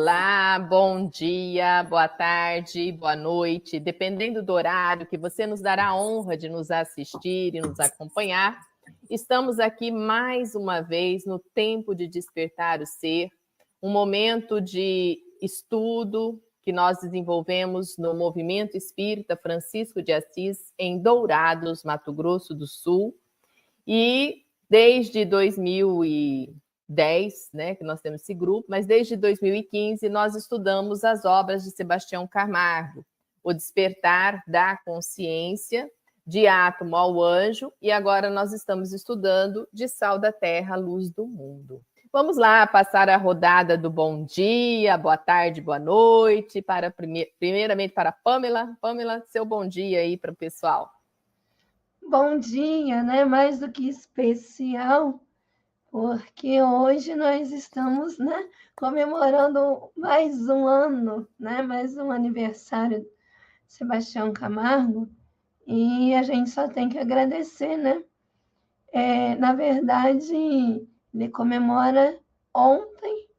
Olá, bom dia, boa tarde, boa noite, dependendo do horário que você nos dará a honra de nos assistir e nos acompanhar. Estamos aqui mais uma vez no Tempo de Despertar o Ser, um momento de estudo que nós desenvolvemos no Movimento Espírita Francisco de Assis, em Dourados, Mato Grosso do Sul. E desde 2010, né, que nós temos esse grupo, mas desde 2015 nós estudamos as obras de Sebastião Camargo, O Despertar da Consciência, de Átomo ao Anjo, e agora nós estamos estudando De Sal da Terra, Luz do Mundo. Vamos lá passar a rodada do bom dia, boa tarde, boa noite, primeiramente para a Pamela. Pamela, seu bom dia aí para o pessoal. Bom dia, né? Mais do que especial, porque hoje nós estamos, né, comemorando mais um ano, né, mais um aniversário de Sebastião Camargo, e a gente só tem que agradecer, né? Na verdade, ele comemora ontem,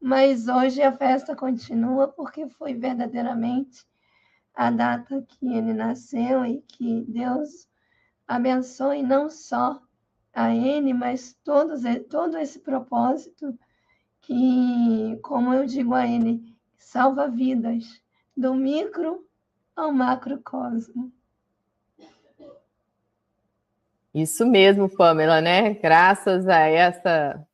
mas hoje a festa continua porque foi verdadeiramente a data que ele nasceu e que Deus abençoe não só a ele, mas todo esse propósito que, como eu digo a ele, salva vidas, do micro ao macrocosmo. Isso mesmo, Pamela, né? Graças a essa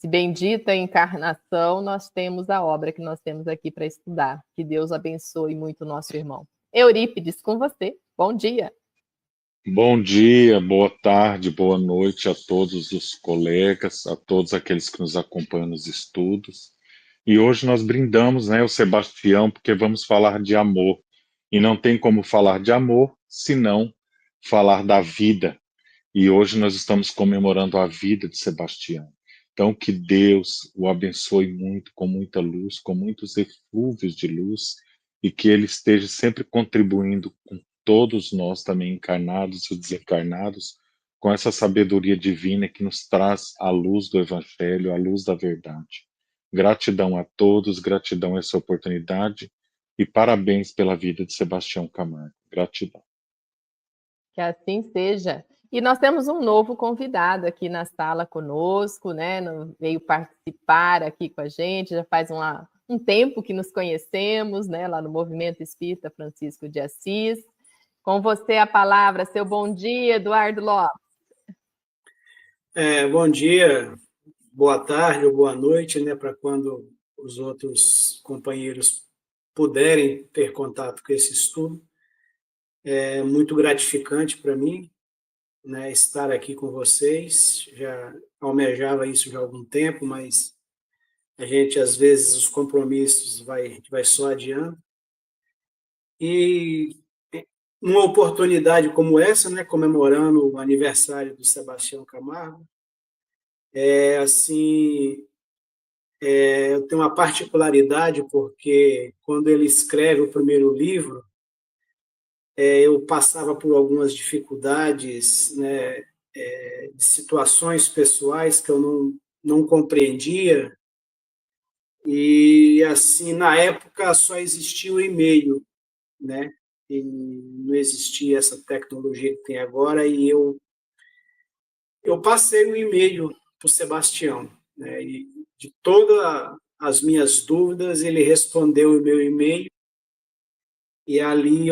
bendita encarnação, nós temos a obra que nós temos aqui para estudar. Que Deus abençoe muito o nosso irmão. Eurípides, com você. Bom dia. Bom dia, boa tarde, boa noite a todos os colegas, a todos aqueles que nos acompanham nos estudos. E hoje nós brindamos, né, o Sebastião, porque vamos falar de amor. E não tem como falar de amor senão falar da vida. E hoje nós estamos comemorando a vida de Sebastião. Então, que Deus o abençoe muito, com muita luz, com muitos eflúvios de luz, e que ele esteja sempre contribuindo com todos nós também, encarnados e desencarnados, com essa sabedoria divina que nos traz a luz do Evangelho, a luz da verdade. Gratidão a todos, gratidão a essa oportunidade, e parabéns pela vida de Sebastião Camargo. Gratidão. Que assim seja. E nós temos um novo convidado aqui na sala conosco, né? Veio participar aqui com a gente, já faz um tempo que nos conhecemos, né? Lá no Movimento Espírita Francisco de Assis. Com você a palavra, seu bom dia, Eduardo Lopes. Bom dia, boa tarde ou boa noite, né? Para quando os outros companheiros puderem ter contato com esse estudo. É muito gratificante para mim, né, estar aqui com vocês. Já almejava isso já há algum tempo, mas a gente, às vezes, os compromissos vai só adiando. E uma oportunidade como essa, né, comemorando o aniversário do Sebastião Camargo, eu tenho uma particularidade, porque quando ele escreve o primeiro livro, eu passava por algumas dificuldades, né, de situações pessoais que eu não compreendia, e assim, na época só existia o e-mail, né, e não existia essa tecnologia que tem agora, e eu passei o e-mail para o Sebastião, né, e de todas as minhas dúvidas, ele respondeu o meu e-mail, e ali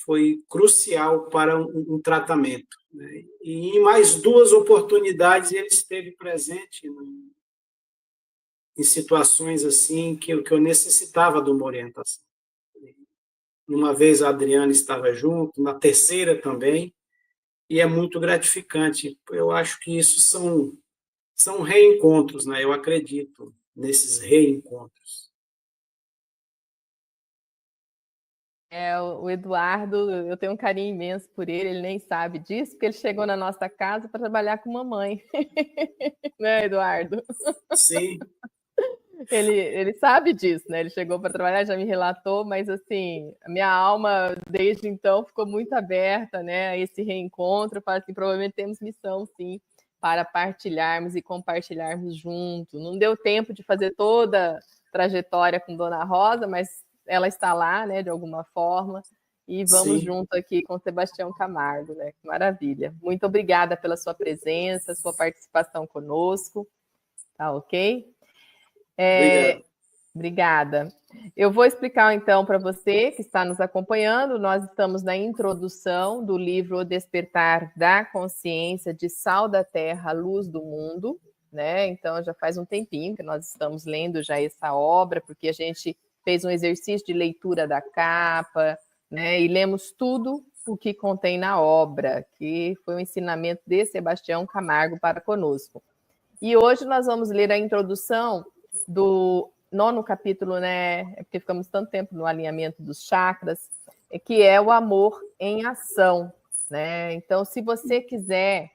foi crucial para um tratamento, né? E em mais duas oportunidades ele esteve presente em situações assim que eu necessitava de uma orientação. Uma vez a Adriana estava junto, na terceira também, e é muito gratificante. Eu acho que isso são reencontros, né? Eu acredito nesses reencontros. O Eduardo, eu tenho um carinho imenso por ele nem sabe disso, porque ele chegou na nossa casa para trabalhar com mamãe. Né, Eduardo? Sim. Ele sabe disso, né? Ele chegou para trabalhar, já me relatou, mas assim, a minha alma desde então ficou muito aberta, né? A esse reencontro. Eu falo assim, provavelmente temos missão, sim, para partilharmos e compartilharmos junto. Não deu tempo de fazer toda a trajetória com Dona Rosa, mas ela está lá, né, de alguma forma, e vamos junto aqui com Sebastião Camargo, né? Que maravilha. Muito obrigada pela sua presença, sua participação conosco. Tá ok? Obrigado. Obrigada. Eu vou explicar então para você que está nos acompanhando. Nós estamos na introdução do livro O Despertar da Consciência, de Sal da Terra, Luz do Mundo, né? Então já faz um tempinho que nós estamos lendo já essa obra, porque a gente fez um exercício de leitura da capa, né? E lemos tudo o que contém na obra, que foi um ensinamento de Sebastião Camargo para conosco. E hoje nós vamos ler a introdução do 9º capítulo, né? É porque ficamos tanto tempo no alinhamento dos chakras, que é o amor em ação, né? Então, se você quiser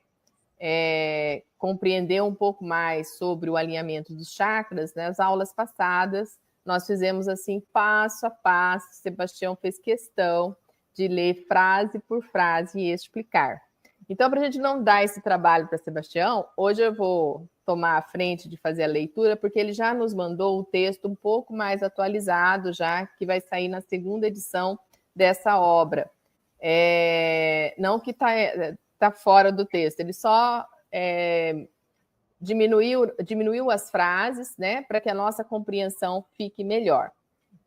compreender um pouco mais sobre o alinhamento dos chakras, né? As aulas passadas nós fizemos assim passo a passo. Sebastião fez questão de ler frase por frase e explicar. Então, para a gente não dar esse trabalho para Sebastião, hoje eu vou tomar a frente de fazer a leitura, porque ele já nos mandou o texto um pouco mais atualizado, já que vai sair na 2ª edição dessa obra. Não que tá fora do texto, ele só diminuiu as frases, né, para que a nossa compreensão fique melhor.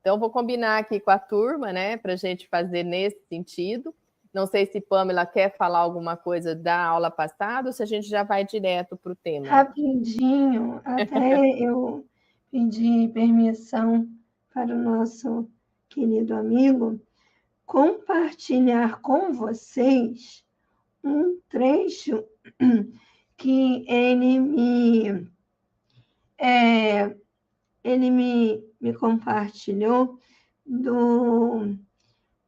Então, vou combinar aqui com a turma, né, para a gente fazer nesse sentido. Não sei se Pamela quer falar alguma coisa da aula passada ou se a gente já vai direto para o tema. Rapidinho, até eu pedi permissão para o nosso querido amigo compartilhar com vocês um trecho que ele me compartilhou do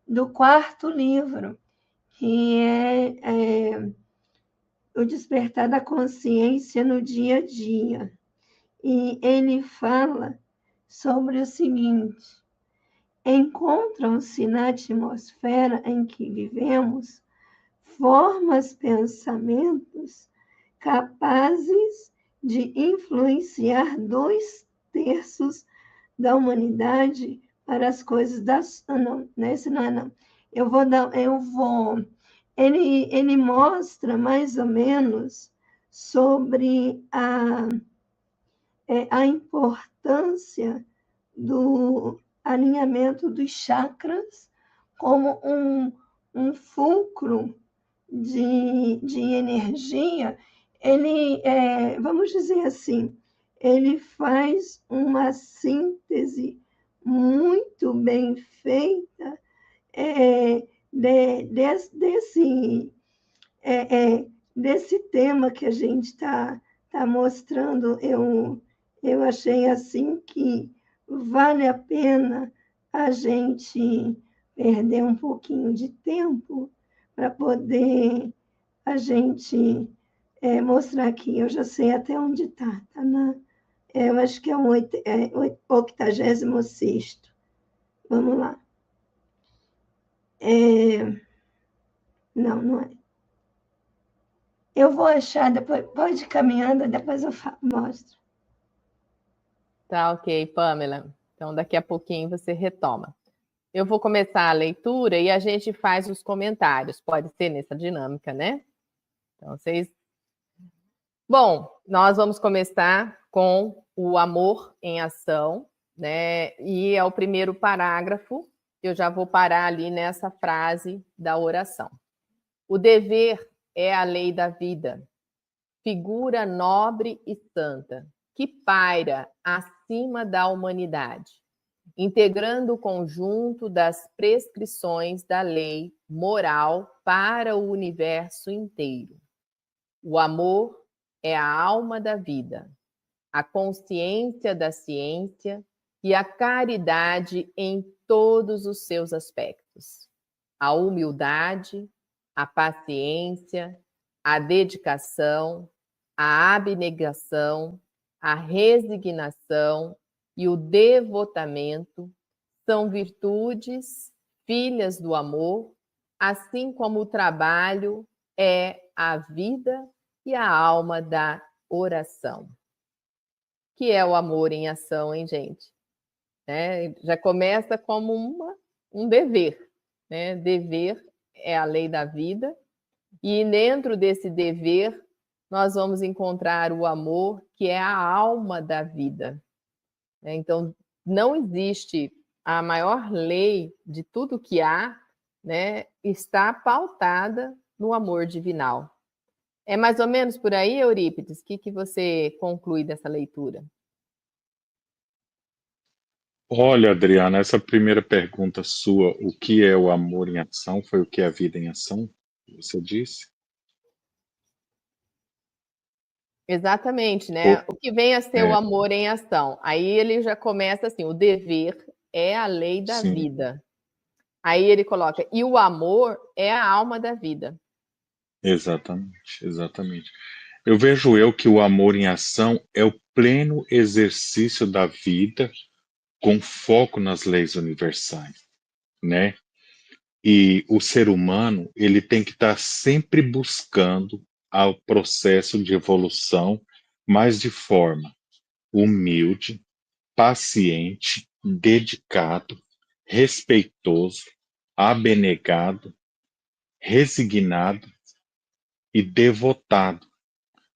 4º livro, que é O Despertar da Consciência no Dia a Dia. E ele fala sobre o seguinte: encontram-se na atmosfera em que vivemos formas, pensamentos capazes de influenciar 2/3 da humanidade para as coisas das... não, esse não é não. Ele mostra mais ou menos sobre a importância do alinhamento dos chakras como um fulcro de energia. Ele, vamos dizer assim, ele faz uma síntese muito bem feita desse tema que a gente está mostrando. Eu achei assim que vale a pena a gente perder um pouquinho de tempo para poder a gente mostrar aqui. Eu já sei até onde está. Eu acho que é o 86º. Vamos lá. Não é. Eu vou achar, depois pode ir caminhando, depois eu mostro. Tá ok, Pamela. Então, daqui a pouquinho você retoma. Eu vou começar a leitura e a gente faz os comentários. Pode ser nessa dinâmica, né? Então, Bom, nós vamos começar com o amor em ação, né? E é o primeiro parágrafo. Eu já vou parar ali nessa frase da oração. O dever é a lei da vida, figura nobre e santa, que paira acima da humanidade, integrando o conjunto das prescrições da lei moral para o universo inteiro. O amor é a alma da vida, a consciência da ciência e a caridade em todos os seus aspectos. A humildade, a paciência, a dedicação, a abnegação, a resignação e o devotamento são virtudes, filhas do amor, assim como o trabalho é a vida e a alma da oração. Que é o amor em ação, hein, gente? Já começa como um dever, né? Dever é a lei da vida, e dentro desse dever nós vamos encontrar o amor, que é a alma da vida. Então, não existe a maior lei de tudo que há, né? Está pautada no amor divinal. É mais ou menos por aí, Eurípides? O que você conclui dessa leitura? Olha, Adriana, essa primeira pergunta sua, o que é o amor em ação, foi o que é a vida em ação, você disse? Exatamente, Ou- né? O que vem a ser o é, amor em ação. Aí ele já começa assim: o dever é a lei da sim, vida. Aí ele coloca, e o amor é a alma da vida. exatamente, exatamente. Eu vejo que o amor em ação é o pleno exercício da vida com foco nas leis universais, né? E o ser humano, ele tem que estar sempre buscando ao processo de evolução, mas de forma humilde, paciente, dedicado, respeitoso, abnegado, resignado e devotado.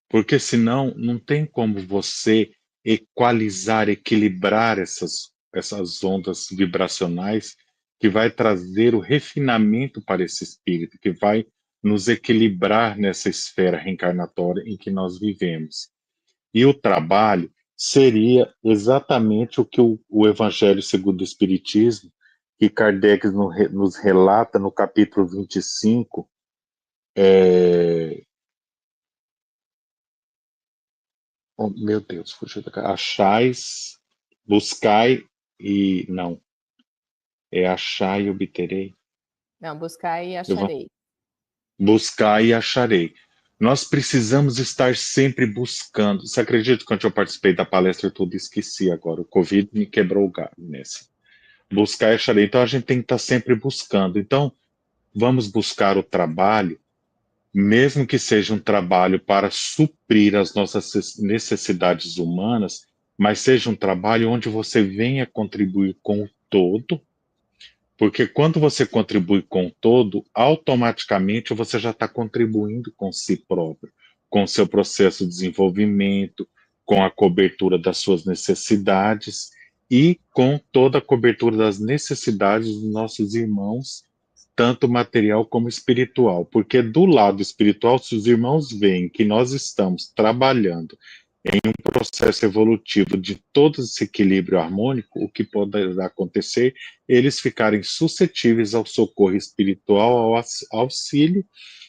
Porque senão não tem como você equalizar, equilibrar essas ondas vibracionais que vai trazer o refinamento para esse espírito, que vai nos equilibrar nessa esfera reencarnatória em que nós vivemos. E o trabalho seria exatamente o que o Evangelho segundo o Espiritismo, que Kardec nos relata no capítulo 25, oh, meu Deus, fugiu da cara. Achais, buscai e. Não, é achai e obterei. Não, buscar e Eu vou, acharei. buscai e acharei. Nós precisamos estar sempre buscando. Você acredita que quando eu participei da palestra eu tudo esqueci agora? O Covid me quebrou o galho nesse. Buscar e acharei. Então a gente tem que estar sempre buscando. Então vamos buscar o trabalho, mesmo que seja um trabalho para suprir as nossas necessidades humanas, mas seja um trabalho onde você venha contribuir com o todo, porque quando você contribui com o todo, automaticamente você já está contribuindo com si próprio, com o seu processo de desenvolvimento, com a cobertura das suas necessidades e com toda a cobertura das necessidades dos nossos irmãos, tanto material como espiritual. Porque do lado espiritual, se os irmãos veem que nós estamos trabalhando um processo evolutivo de todo esse equilíbrio harmônico, o que pode acontecer, eles ficarem suscetíveis ao socorro espiritual, ao auxílio,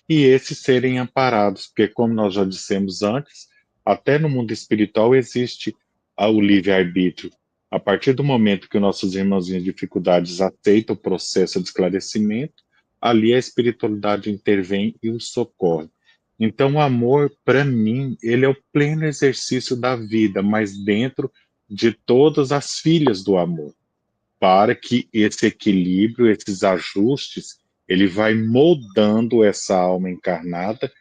e esses serem amparados, porque como nós já dissemos antes, até no mundo espiritual existe o livre-arbítrio. A partir do momento que nossos irmãos em dificuldades aceitam o processo de esclarecimento, ali a espiritualidade intervém e os socorre. Então, o amor, para mim, ele é o pleno exercício da vida, mas dentro de todas as filhas do amor, para que esse equilíbrio, esses ajustes, ele vai moldando essa alma encarnada,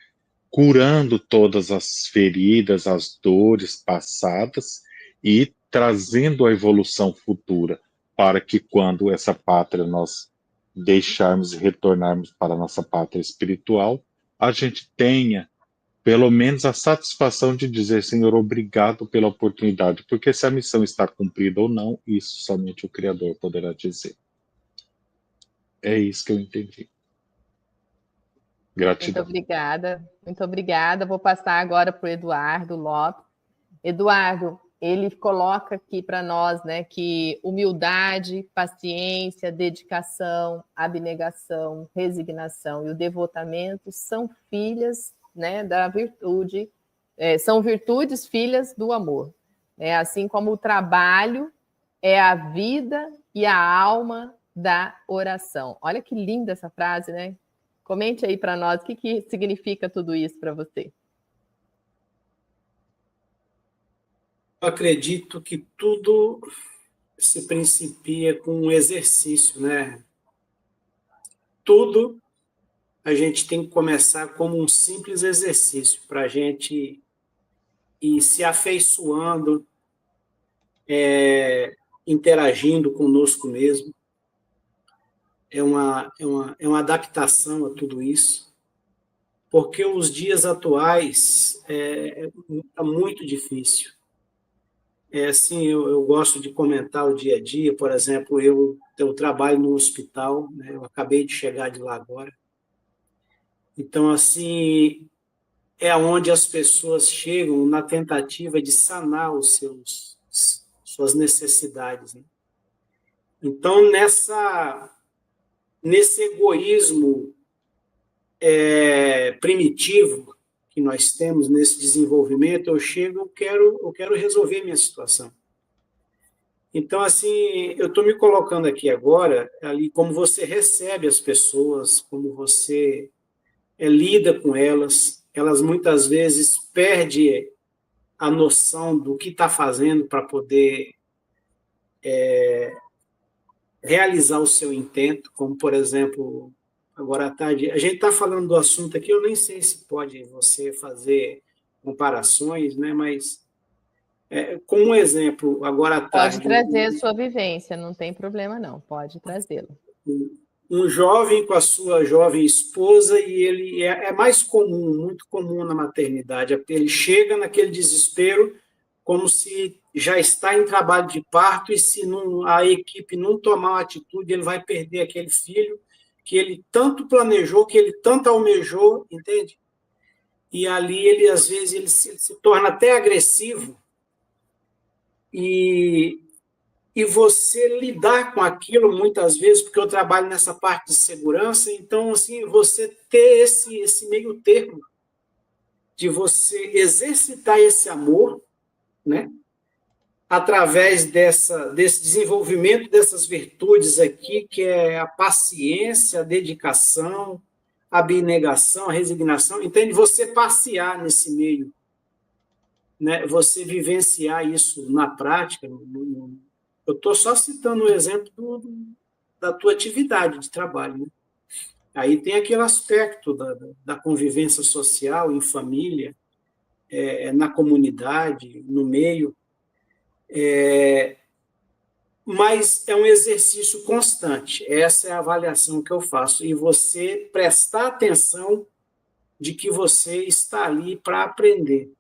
curando todas as feridas, as dores passadas e trazendo a evolução futura, para que quando essa pátria nós deixarmos e retornarmos para a nossa pátria espiritual, a gente tenha pelo menos a satisfação de dizer, Senhor, obrigado pela oportunidade, porque se a missão está cumprida ou não, isso somente o Criador poderá dizer. É isso que eu entendi. Muito Gratidão. obrigada, muito obrigada. Vou passar agora para o Eduardo Lopes. Eduardo, ele coloca aqui para nós, né, que humildade, paciência, dedicação, abnegação, resignação e o devotamento são filhas, né, da virtude, são virtudes filhas do amor. Assim como o trabalho é a vida e a alma da oração. Olha que linda essa frase, né? Comente aí para nós o que significa tudo isso para você. Eu acredito que tudo se principia com um exercício, né? Tudo a gente tem que começar como um simples exercício para a gente ir se afeiçoando, interagindo conosco mesmo. É uma adaptação a tudo isso, porque os dias atuais é muito difícil. Assim, eu gosto de comentar o dia a dia. Por exemplo, eu trabalho no hospital, né? Eu acabei de chegar de lá agora. Então, assim, é onde as pessoas chegam na tentativa de sanar suas necessidades, né? Então, nesse egoísmo primitivo que nós temos, nesse desenvolvimento, eu quero resolver minha situação. Então, assim, eu estou me colocando aqui agora, ali, como você recebe as pessoas, como você lida com elas. Elas muitas vezes perdem a noção do que está fazendo para poder realizar o seu intento, como, por exemplo, agora à tarde. A gente está falando do assunto aqui, eu nem sei se pode você fazer comparações, né? Mas, como um exemplo, agora à tarde... Pode trazer a sua vivência, não tem problema não, pode trazê-lo. Um jovem com a sua jovem esposa, e ele mais comum, muito comum na maternidade. Ele chega naquele desespero, como se já está em trabalho de parto, e se a equipe não tomar uma atitude, ele vai perder aquele filho que ele tanto planejou, que ele tanto almejou, entende? E ali ele, às vezes, ele se torna até agressivo, e você lidar com aquilo muitas vezes, porque eu trabalho nessa parte de segurança, então, assim, você ter esse meio termo de você exercitar esse amor, né? Através desse desenvolvimento dessas virtudes aqui, que é a paciência, a dedicação, a abnegação, a resignação, entende? Você passear nesse meio, né? Você vivenciar isso na prática. Eu estou só citando o exemplo da tua atividade de trabalho, né? Aí tem aquele aspecto da convivência social, em família, na comunidade, no meio, mas é um exercício constante. Essa é a avaliação que eu faço. E você prestar atenção de que você está ali para aprender.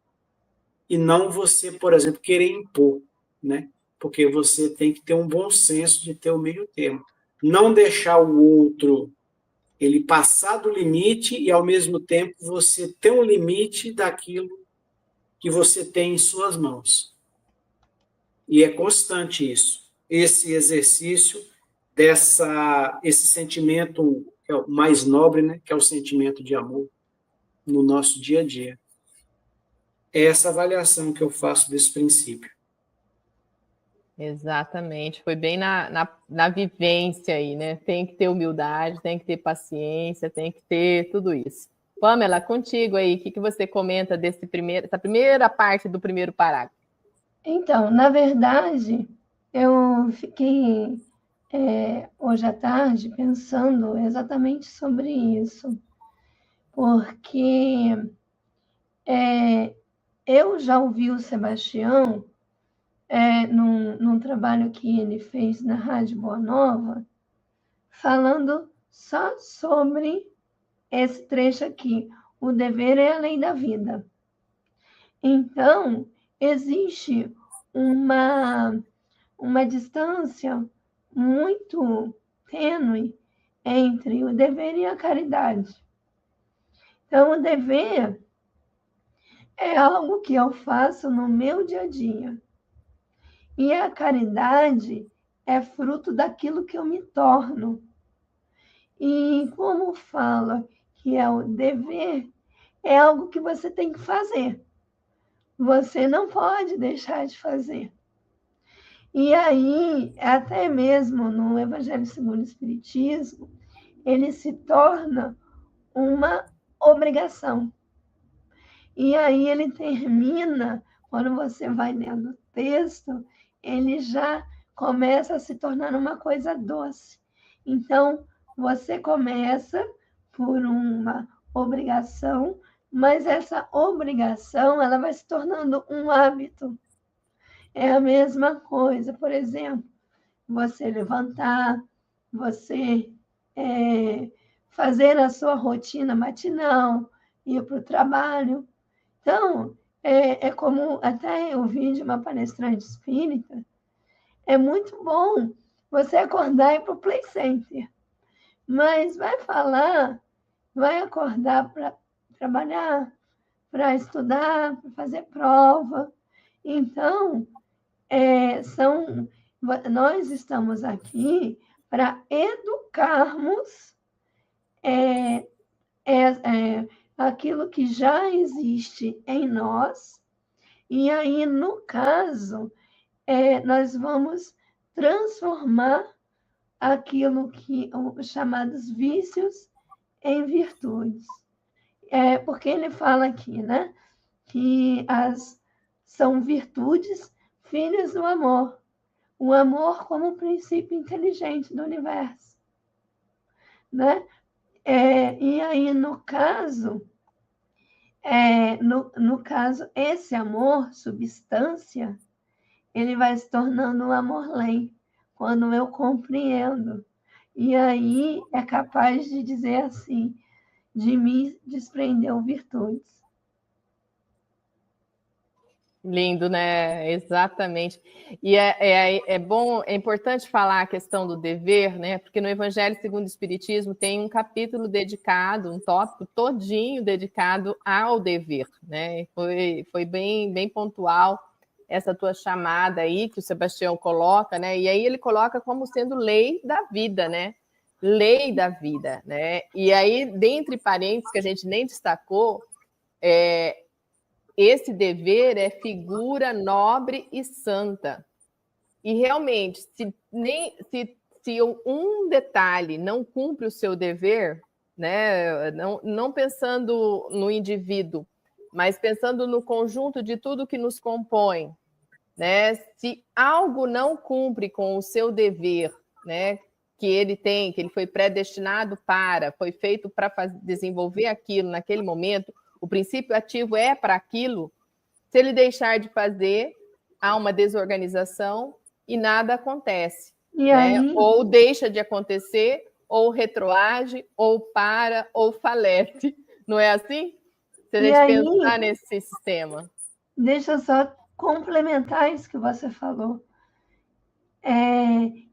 E não você, por exemplo, querer impor, né? Porque você tem que ter um bom senso de ter o meio termo. Não deixar o outro ele passar do limite e, ao mesmo tempo, você ter um limite daquilo que você tem em suas mãos. E é constante isso. Esse exercício esse sentimento que é o mais nobre, né? Que é o sentimento de amor no nosso dia a dia. É essa avaliação que eu faço desse princípio. Exatamente, foi bem na vivência aí, né? Tem que ter humildade, tem que ter paciência, tem que ter tudo isso. Pamela, contigo aí, o que você comenta dessa primeira parte do primeiro parágrafo? Então, na verdade, eu fiquei hoje à tarde pensando exatamente sobre isso, porque eu já ouvi o Sebastião num trabalho que ele fez na Rádio Boa Nova, falando só sobre esse trecho aqui, o dever é a lei da vida. Então, existe uma distância muito tênue entre o dever e a caridade. Então, o dever é algo que eu faço no meu dia a dia. E a caridade é fruto daquilo que eu me torno. E como fala que é o dever, é algo que você tem que fazer. Você não pode deixar de fazer. E aí, até mesmo no Evangelho segundo o Espiritismo, ele se torna uma obrigação. E aí ele termina, quando você vai lendo o texto, ele já começa a se tornar uma coisa doce. Então, você começa por uma obrigação, mas essa obrigação ela vai se tornando um hábito. É a mesma coisa, por exemplo, você levantar, você fazer a sua rotina matinal, ir para o trabalho. Então, é como até eu vi de uma palestrante espírita, é muito bom você acordar e ir para o Play Center, mas vai acordar para trabalhar, para estudar, para fazer prova. Então, nós estamos aqui para educarmos aquilo que já existe em nós, e aí, no caso, nós vamos transformar aquilo que os chamados vícios em virtudes. Porque ele fala aqui, né, que são virtudes filhas do amor. O amor como princípio inteligente do universo, né? E aí, no caso, esse amor, substância, ele vai se tornando um amor-lei, quando eu compreendo. E aí é capaz de dizer assim, de me desprender virtudes. Lindo, né? Exatamente. E é bom, é importante falar a questão do dever, né? Porque no Evangelho segundo o Espiritismo tem um capítulo dedicado, um tópico todinho dedicado ao dever, né? Foi bem pontual essa tua chamada aí que o Sebastião coloca, né? E aí ele coloca como sendo lei da vida, né? Lei da vida, né? E aí, dentre parênteses que a gente nem destacou, esse dever é figura nobre e santa. E realmente, se um detalhe não cumpre o seu dever, né, não pensando no indivíduo, mas pensando no conjunto de tudo que nos compõe, né, se algo não cumpre com o seu dever, né, que ele tem, que ele foi predestinado foi feito para desenvolver aquilo naquele momento, o princípio ativo é para aquilo, se ele deixar de fazer, há uma desorganização e nada acontece. E né? aí... Ou deixa de acontecer, ou retroage, ou para, ou falece. Não é assim? Se a gente pensar nesse sistema. Deixa eu só complementar isso que você falou.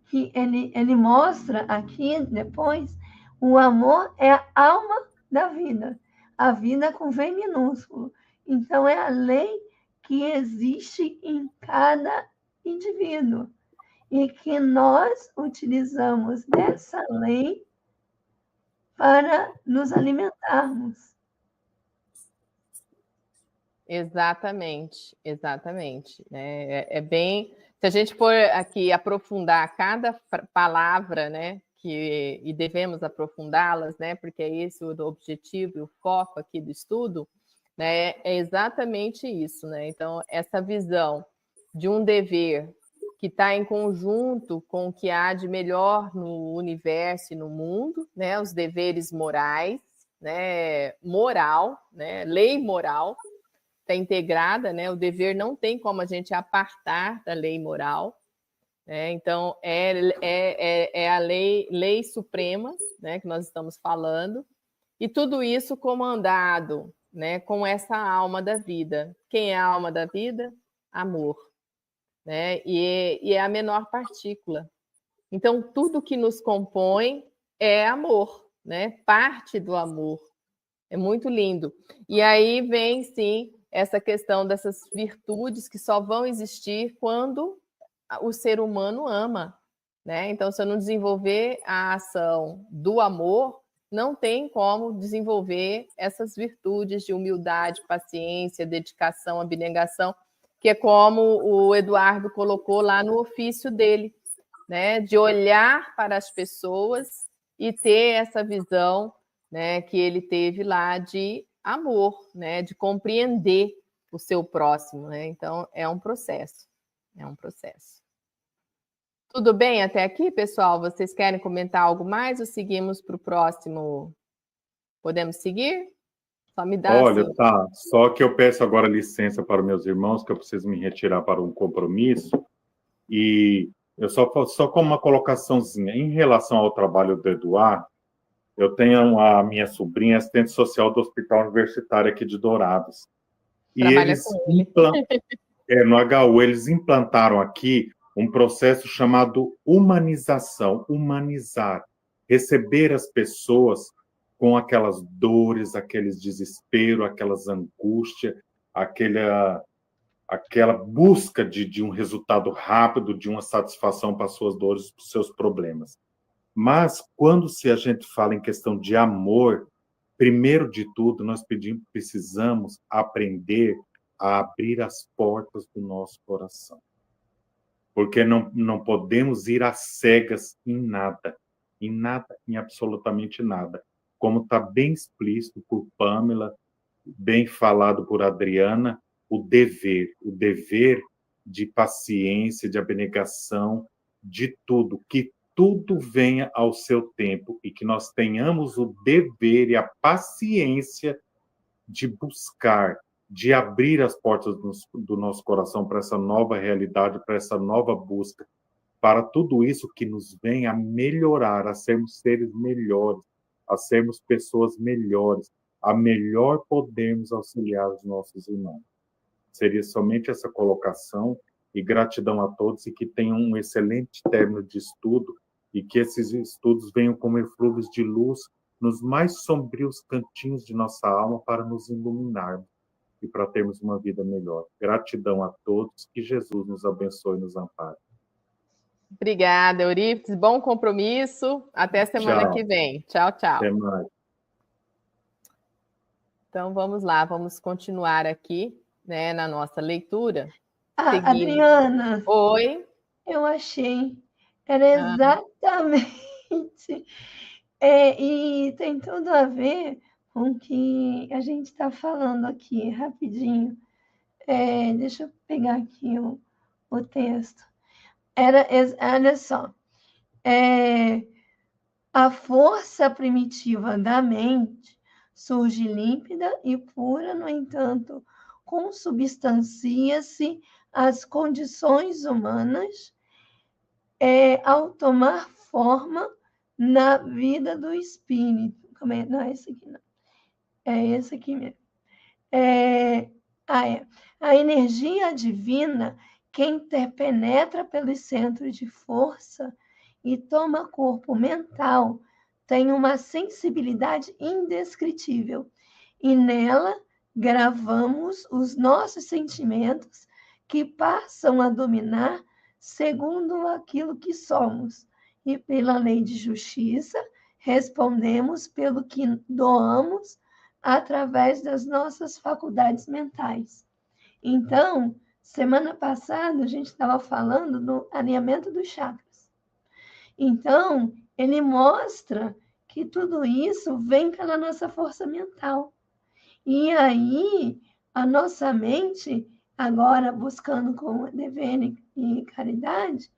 Que ele mostra aqui, depois, o amor é a alma da vida. A vida com V minúsculo. Então, é a lei que existe em cada indivíduo. E que nós utilizamos dessa lei para nos alimentarmos. Exatamente. Né? É bem... Se a gente for aqui aprofundar cada palavra, né, e devemos aprofundá-las, né, porque é esse o objetivo e o foco aqui do estudo, né, é exatamente isso. Né? Então, essa visão de um dever que está em conjunto com o que há de melhor no universo e no mundo, né, os deveres morais, né, moral, né, lei moral, está integrada, né? O dever não tem como a gente apartar da lei moral, né? Então é a lei suprema, né? Que nós estamos falando, e tudo isso comandado, né? Com essa alma da vida. Quem é a alma da vida? Amor, né? E é a menor partícula. Então tudo que nos compõe é amor, né? Parte do amor. É muito lindo. E aí vem, sim, essa questão dessas virtudes que só vão existir quando o ser humano ama. Né? Então, se eu não desenvolver a ação do amor, não tem como desenvolver essas virtudes de humildade, paciência, dedicação, abnegação, que é como o Eduardo colocou lá no ofício dele, né? De olhar para as pessoas e ter essa visão, né, que ele teve lá de amor, né, de compreender o seu próximo, né? Então é um processo. Tudo bem até aqui, pessoal? Vocês querem comentar algo mais ou seguimos para o próximo Podemos seguir? Só me dá Olha, assim. tá. Só que eu peço agora licença para meus irmãos, que eu preciso me retirar para um compromisso. E eu só como uma colocaçãozinha. Em relação ao trabalho do Eduardo, eu tenho a minha sobrinha, assistente social do Hospital Universitário aqui de Dourados. E Trabalha eles, com ele. no HU, eles implantaram aqui um processo chamado humanização, humanizar, receber as pessoas com aquelas dores, aqueles desespero, aquelas angústias, aquela busca de um resultado rápido, de uma satisfação para as suas dores, para os seus problemas. Mas, quando a gente fala em questão de amor, primeiro de tudo, nós precisamos aprender a abrir as portas do nosso coração. Porque não podemos ir às cegas em nada, em absolutamente nada. Como está bem explícito por Pamela, bem falado por Adriana, o dever de paciência, de abnegação, de tudo, que tudo venha ao seu tempo e que nós tenhamos o dever e a paciência de buscar, de abrir as portas do nosso coração para essa nova realidade, para essa nova busca, para tudo isso que nos vem a melhorar, a sermos seres melhores, a sermos pessoas melhores, a melhor podermos auxiliar os nossos irmãos. Seria somente essa colocação, e gratidão a todos, e que tenham um excelente término de estudo, e que esses estudos venham como eflúvios de luz nos mais sombrios cantinhos de nossa alma para nos iluminarmos e para termos uma vida melhor. Gratidão a todos, que Jesus nos abençoe e nos ampare. Obrigada, Eurípides. Bom compromisso. Até semana que vem. Tchau, tchau. Até mais. Então, vamos lá. Vamos continuar aqui, né, na nossa leitura. Adriana. Oi. Eu achei. Era exatamente. E tem tudo a ver com o que a gente está falando aqui, rapidinho. Deixa eu pegar aqui o texto. Olha só. A força primitiva da mente surge límpida e pura, no entanto, consubstancia-se às condições humanas ao tomar forma na vida do espírito. Não é esse aqui, não. É esse aqui mesmo. A energia divina que interpenetra pelos centros de força e toma corpo mental tem uma sensibilidade indescritível, e nela gravamos os nossos sentimentos que passam a dominar segundo aquilo que somos, e pela lei de justiça respondemos pelo que doamos através das nossas faculdades mentais. Então, semana passada a gente estava falando do alinhamento dos chakras. Então, ele mostra que tudo isso vem pela nossa força mental. E aí, a nossa mente, agora buscando com dever e caridade,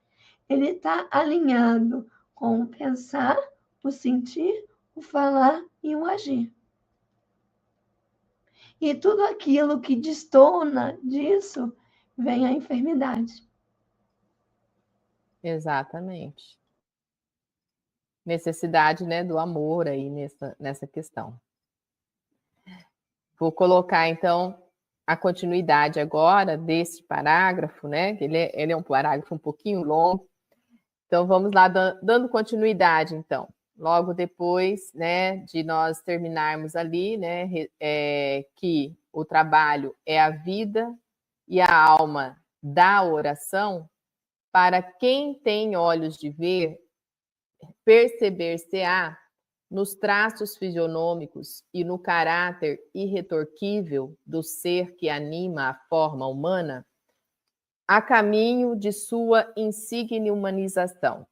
ele está alinhado com o pensar, o sentir, o falar e o agir. E tudo aquilo que destoa disso vem a enfermidade. Exatamente. Necessidade, né, do amor aí nessa questão. Vou colocar, então, a continuidade agora desse parágrafo, né? Ele é um parágrafo um pouquinho longo. Então, vamos lá, dando continuidade, então. Logo depois, né, de nós terminarmos ali, né, que o trabalho é a vida e a alma da oração, para quem tem olhos de ver, perceber-se-á nos traços fisionômicos e no caráter irretorquível do ser que anima a forma humana, a caminho de sua insigne humanização,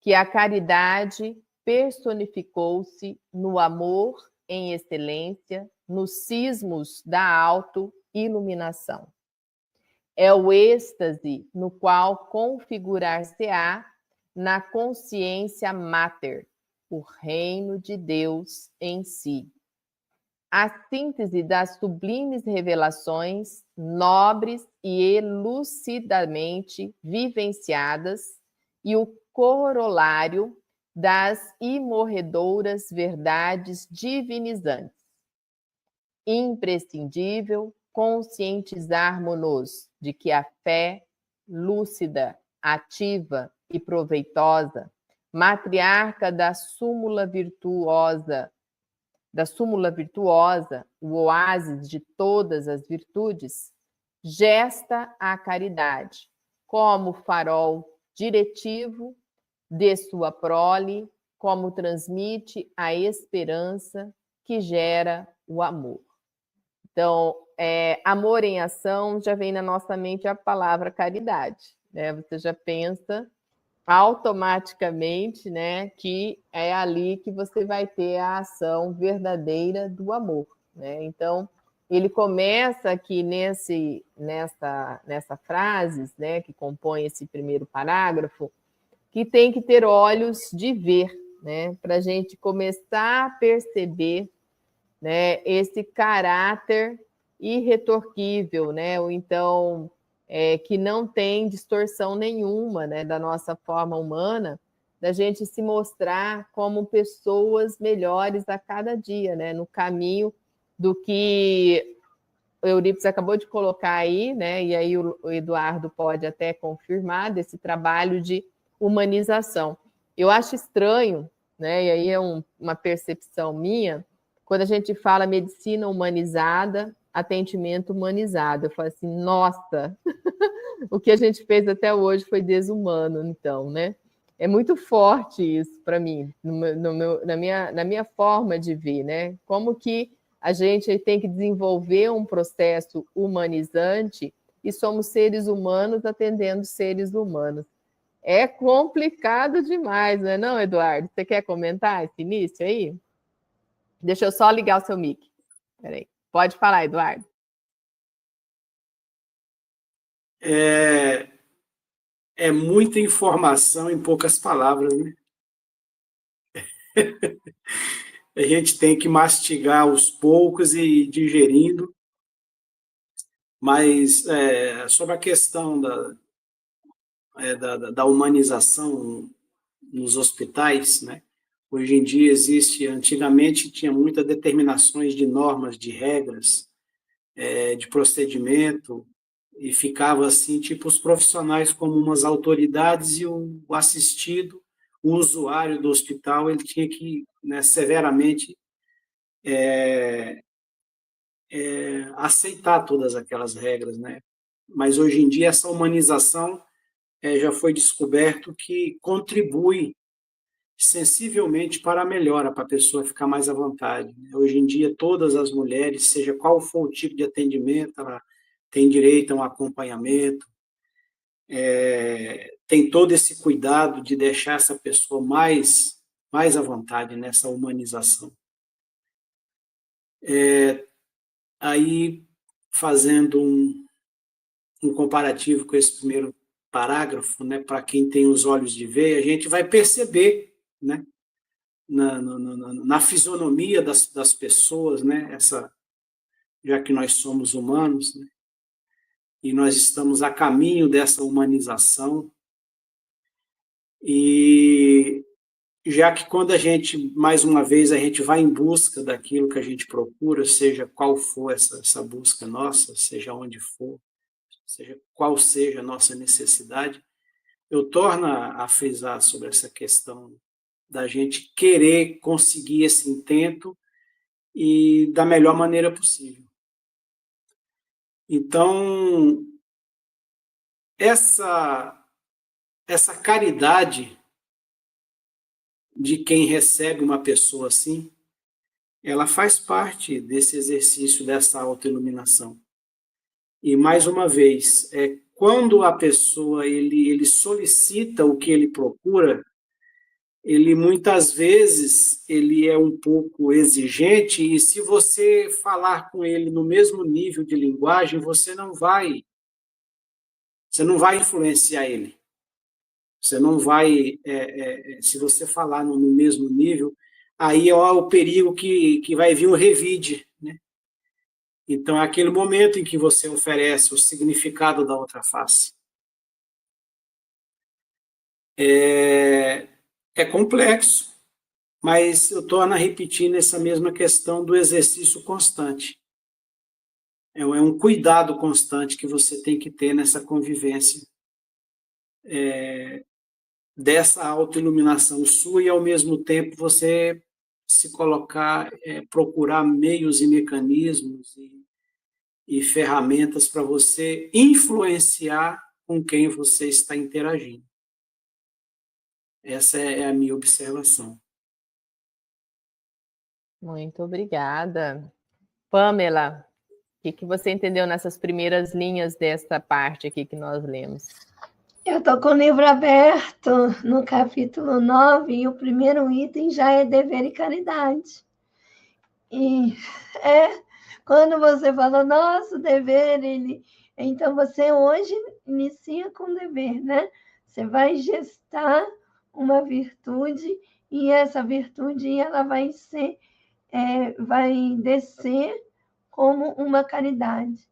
que a caridade personificou-se no amor em excelência, nos cismos da auto-iluminação. É o êxtase no qual configurar-se-á na consciência máter o reino de Deus em si, a síntese das sublimes revelações, nobres e elucidamente vivenciadas, e o corolário das imorredoras verdades divinizantes. Imprescindível conscientizarmos-nos de que a fé lúcida, ativa e proveitosa, matriarca da súmula virtuosa, o oásis de todas as virtudes, gesta a caridade como farol diretivo de sua prole, como transmite a esperança que gera o amor. Então, amor em ação, já vem na nossa mente a palavra caridade, né? Você já pensa automaticamente, né, que é ali que você vai ter a ação verdadeira do amor, né? Então, ele começa aqui nessa frases, né, que compõe esse primeiro parágrafo, que tem que ter olhos de ver, né, para a gente começar a perceber, né, esse caráter irretorquível, né, ou então que não tem distorção nenhuma, né, da nossa forma humana, da gente se mostrar como pessoas melhores a cada dia, né, no caminho do que o Eurípides acabou de colocar aí, né, e aí o Eduardo pode até confirmar, desse trabalho de humanização. Eu acho estranho, né, e aí é uma percepção minha, quando a gente fala medicina humanizada, atendimento humanizado. Eu falo assim, nossa, o que a gente fez até hoje foi desumano, então, né? É muito forte isso para mim, na minha forma de ver, né? Como que a gente tem que desenvolver um processo humanizante e somos seres humanos atendendo seres humanos. É complicado demais, não é não, Eduardo? Você quer comentar esse início aí? Deixa eu só ligar o seu mic. Peraí. Pode falar, Eduardo. É muita informação em poucas palavras, né? A gente tem que mastigar aos poucos e ir digerindo, mas sobre a questão da humanização nos hospitais, né? Hoje em dia antigamente tinha muitas determinações de normas, de regras, de procedimento, e ficava assim, tipo, os profissionais como umas autoridades e o assistido, o usuário do hospital, ele tinha que, né, severamente aceitar todas aquelas regras, né? Mas hoje em dia essa humanização já foi descoberto que contribui sensivelmente para a melhora, para a pessoa ficar mais à vontade. Hoje em dia, todas as mulheres, seja qual for o tipo de atendimento, ela tem direito a um acompanhamento, tem todo esse cuidado de deixar essa pessoa mais à vontade nessa humanização. Aí, fazendo um comparativo com esse primeiro parágrafo, né, para quem tem os olhos de ver, a gente vai perceber, né, na fisionomia das pessoas, né, já que nós somos humanos, né, e nós estamos a caminho dessa humanização, e já que quando a gente, mais uma vez, a gente vai em busca daquilo que a gente procura, seja qual for essa busca nossa, seja onde for, seja qual seja a nossa necessidade, eu torno a frisar sobre essa questão da gente querer conseguir esse intento e da melhor maneira possível. Então, essa caridade de quem recebe uma pessoa assim, ela faz parte desse exercício dessa autoiluminação. E, mais uma vez, quando a pessoa ele solicita o que ele procura, ele muitas vezes ele é um pouco exigente, e se você falar com ele no mesmo nível de linguagem, você não vai influenciar ele. Você não vai, se você falar no mesmo nível, aí ó, o perigo que vai vir um revide, né? Então, é aquele momento em que você oferece o significado da outra face. É complexo, mas eu torno a repetir nessa mesma questão do exercício constante. É um cuidado constante que você tem que ter nessa convivência dessa autoiluminação sua e, ao mesmo tempo, você se colocar, procurar meios e mecanismos e ferramentas para você influenciar com quem você está interagindo. Essa é a minha observação. Muito obrigada. Pamela, o que você entendeu nessas primeiras linhas desta parte aqui que nós lemos? Eu estou com o livro aberto no capítulo 9 e o primeiro item já é dever e caridade. E quando você fala, nossa, dever, então você hoje inicia com dever, né? Você vai gestar uma virtude e essa virtude ela vai descer como uma caridade.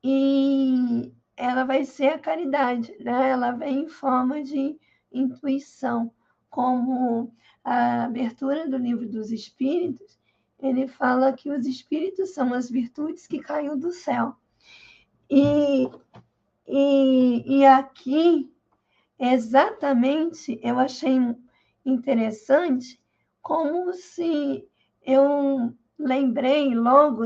E ela vai ser a caridade, né? Ela vem em forma de intuição, como a abertura do Livro dos Espíritos, ele fala que os espíritos são as virtudes que caiu do céu. E aqui, exatamente, eu achei interessante, como se eu lembrei logo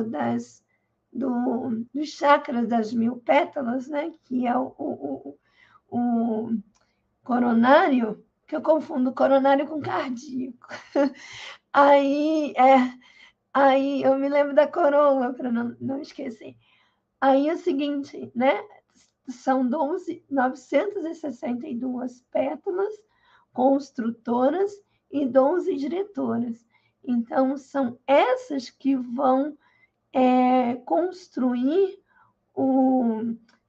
dos chakras das 1000 pétalas, né? Que é o coronário, que eu confundo coronário com cardíaco. Aí eu me lembro da coroa, para não esquecer. Aí é o seguinte, né? São 962 pétalas construtoras e 12 diretoras. Então, são essas que vão construir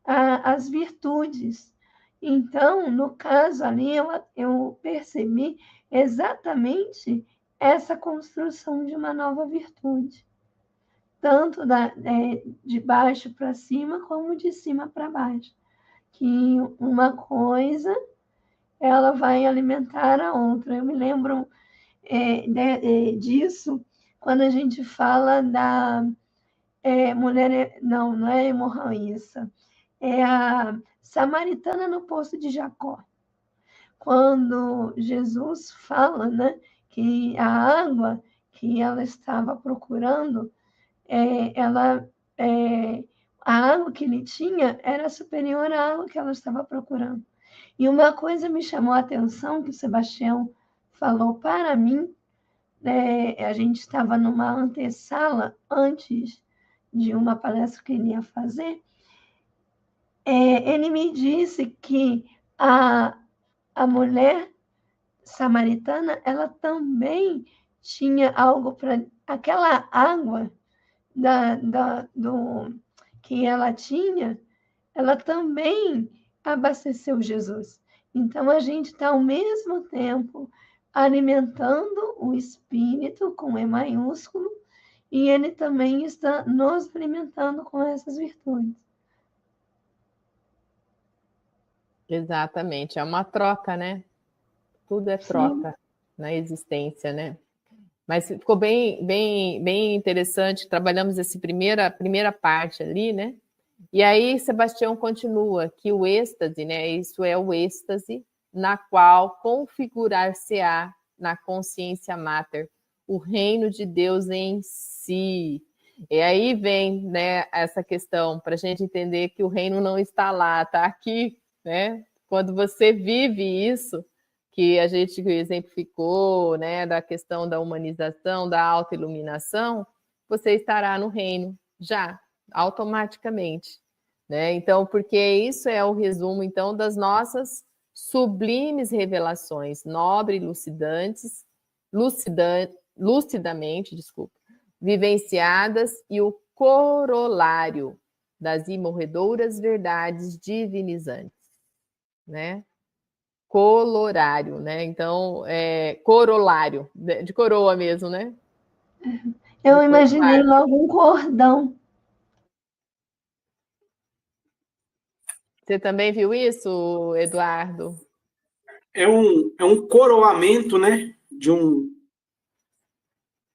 as virtudes. Então, no caso ali, eu percebi exatamente essa construção de uma nova virtude, tanto de baixo para cima, como de cima para baixo, que uma coisa ela vai alimentar a outra. Eu me lembro disso quando a gente fala da mulher, não é hemorroíça, é a samaritana no poço de Jacó. Quando Jesus fala, né, que a água que ela estava procurando, a água que ele tinha era superior à água que ela estava procurando. E uma coisa me chamou a atenção, que o Sebastião falou para mim, a gente estava numa antessala antes de uma palestra que ele ia fazer, ele me disse que a mulher samaritana, ela também tinha algo para... Aquela água que ela tinha, ela também abasteceu Jesus. Então, a gente está, ao mesmo tempo, alimentando o Espírito, com E maiúsculo, e ele também está nos alimentando com essas virtudes. Exatamente, é uma troca, né? Tudo é troca. Sim. Na existência, né? Mas ficou bem interessante, trabalhamos essa primeira parte ali, né? E aí Sebastião continua que o êxtase, né? Isso é o êxtase na qual configurar-se-á na consciência mater o reino de Deus em si. E aí vem, né, essa questão para a gente entender que o reino não está lá, está aqui, né? Quando você vive isso, que a gente exemplificou, né, da questão da humanização, da autoiluminação, você estará no reino já, automaticamente, né? Então, porque isso é o resumo, então, das nossas sublimes revelações, nobre e lucidamente, vivenciadas, e o corolário das imorredoras verdades divinizantes, né? colorário, né? Então, corolário, de coroa mesmo, né? Eu imaginei logo um cordão. Você também viu isso, Eduardo? É um coroamento, né?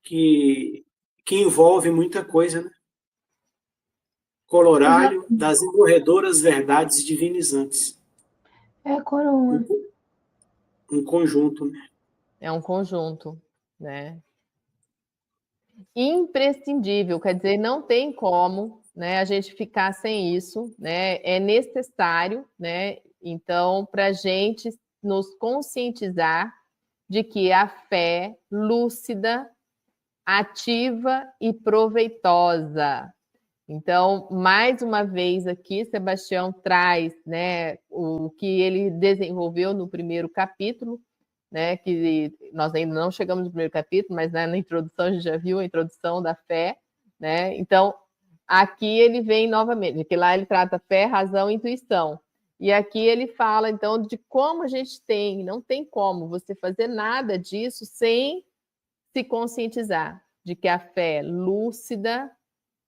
Que envolve muita coisa, né? Colorário das imorredoras verdades divinizantes. É a coroa. Um conjunto, né? É um conjunto, né? Imprescindível, quer dizer, não tem como, né, a gente ficar sem isso, né? É necessário, né? Então, para a gente nos conscientizar de que a fé lúcida, ativa e proveitosa. Então, mais uma vez aqui, Sebastião traz, né, o que ele desenvolveu no primeiro capítulo, né, que nós ainda não chegamos no primeiro capítulo, mas, né, na introdução a gente já viu a introdução da fé, né? Então, aqui ele vem novamente, que lá ele trata fé, razão e intuição. E aqui ele fala, então, de como a gente não tem como você fazer nada disso sem se conscientizar de que a fé é lúcida,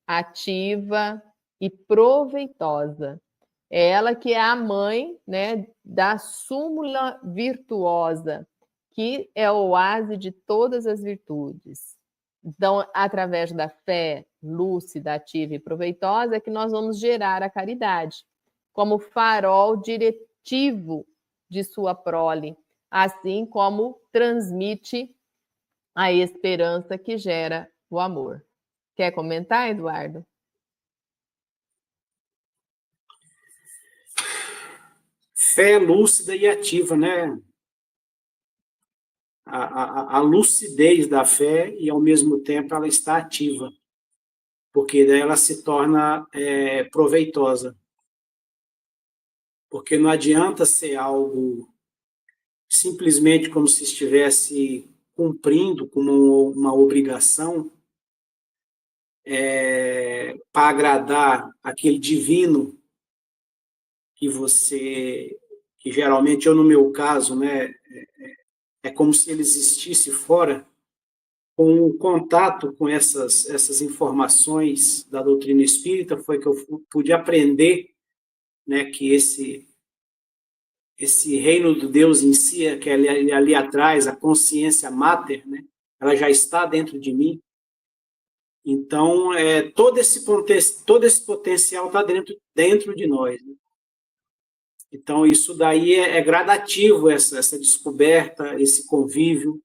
ativa e proveitosa. É ela que é a mãe, né, da súmula virtuosa, que é o oásis de todas as virtudes. Então, através da fé lúcida, ativa e proveitosa, é que nós vamos gerar a caridade, como farol diretivo de sua prole, assim como transmite a esperança que gera o amor. Quer comentar, Eduardo? Fé lúcida e ativa, né? A lucidez da fé e, ao mesmo tempo, ela está ativa, porque daí ela se torna proveitosa. Porque não adianta ser algo simplesmente como se estivesse cumprindo como uma obrigação para agradar aquele divino que geralmente, eu no meu caso, né, é como se ele existisse fora, com o contato com essas informações da doutrina espírita, foi que eu pude aprender, né, que esse reino do Deus em si, que é ali atrás, a consciência máter, né, ela já está dentro de mim. Então, todo esse potencial está dentro de nós. Né? Então, isso daí é gradativo, essa descoberta, esse convívio,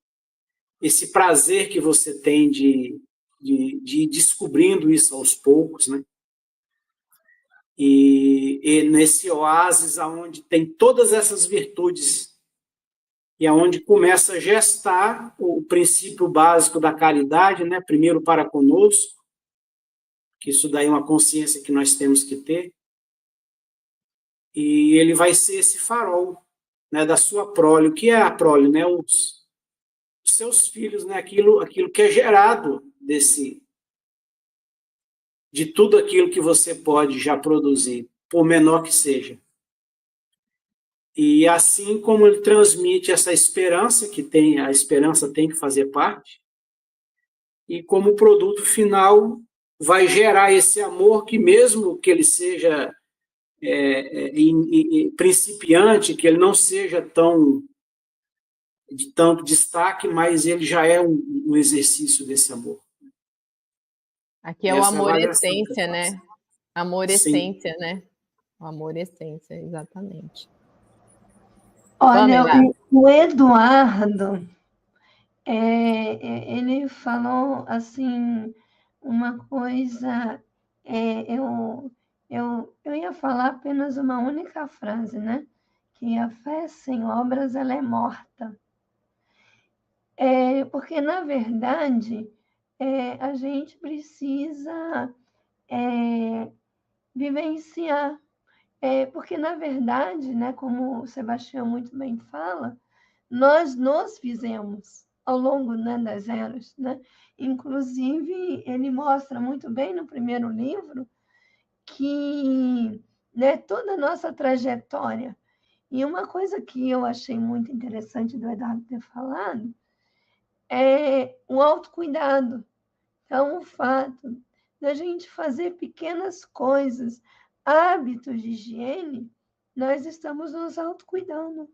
esse prazer que você tem de ir descobrindo isso aos poucos, né? E nesse oásis onde tem todas essas virtudes e aonde começa a gestar o princípio básico da caridade, né? Primeiro para conosco, que isso daí é uma consciência que nós temos que ter, e ele vai ser esse farol, né, da sua prole. O que é a prole? Né? Os seus filhos, né? Aquilo que é gerado de tudo aquilo que você pode já produzir, por menor que seja. E assim como ele transmite essa esperança, a esperança tem que fazer parte, e como produto final vai gerar esse amor que, mesmo que ele seja principiante, que ele não seja de tanto destaque, mas ele já é um exercício desse amor. Aqui é o amor essência, né? Amor essência, né? O amor essência, exatamente. Olha, o Eduardo, ele falou assim uma coisa, eu ia falar apenas uma única frase, né? Que a fé sem obras ela é morta. Porque, na verdade, a gente precisa vivenciar. Porque, na verdade, né, como o Sebastião muito bem fala, nós nos fizemos ao longo, né, das eras. Né? Inclusive, ele mostra muito bem no primeiro livro que, né, toda a nossa trajetória E uma coisa que eu achei muito interessante do Eduardo ter falado é o autocuidado. Então, o fato da gente fazer pequenas coisas, hábitos de higiene, nós estamos nos autocuidando.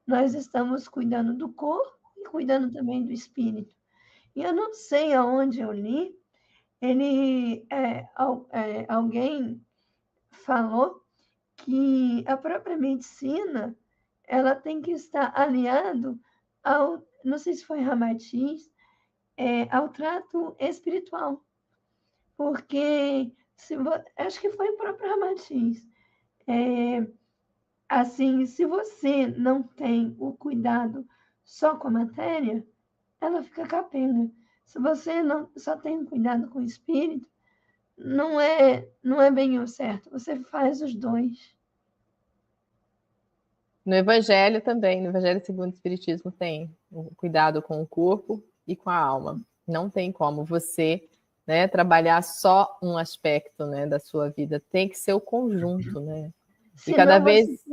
Nós estamos cuidando do corpo e cuidando também do espírito. E eu não sei aonde eu li, alguém falou que a própria medicina ela tem que estar aliado ao, não sei se foi Ramatiz, ao trato espiritual. Porque, acho que foi o próprio Ramatiz. Assim, se você não tem o cuidado só com a matéria, ela fica capenga. Se você não só tem cuidado com o espírito, não é bem o certo. Você faz os dois. No Evangelho também, no Evangelho segundo o Espiritismo tem o cuidado com o corpo e com a alma. Não tem como você, né, trabalhar só um aspecto, né, da sua vida. Tem que ser o conjunto, né? E cada vez,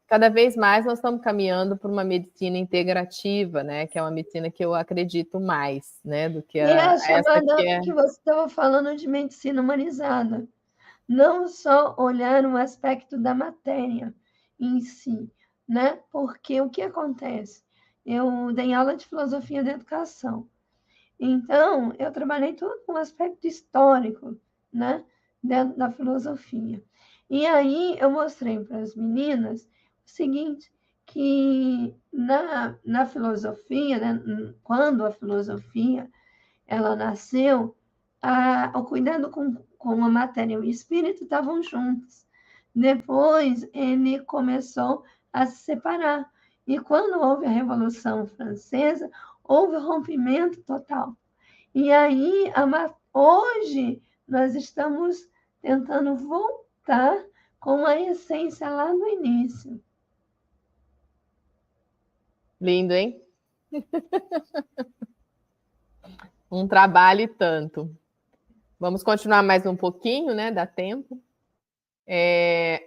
cada vez mais nós estamos caminhando para uma medicina integrativa, né? Que é uma medicina que eu acredito mais, né? Do que essa que você estava falando de medicina humanizada. Não só olhar um aspecto da matéria em si, né? Porque o que acontece? Eu dei aula de filosofia da educação. Então, eu trabalhei todo um aspecto histórico, né? Dentro da filosofia. E aí eu mostrei para as meninas o seguinte, que na filosofia, né? Quando a filosofia ela nasceu, o cuidado com a matéria e o espírito estavam juntos. Depois ele começou a se separar. E quando houve a Revolução Francesa, houve o rompimento total. E aí, hoje, nós estamos tentando voltar com a essência lá no início. Lindo, hein? Um trabalho e tanto. Vamos continuar mais um pouquinho, né? Dá tempo.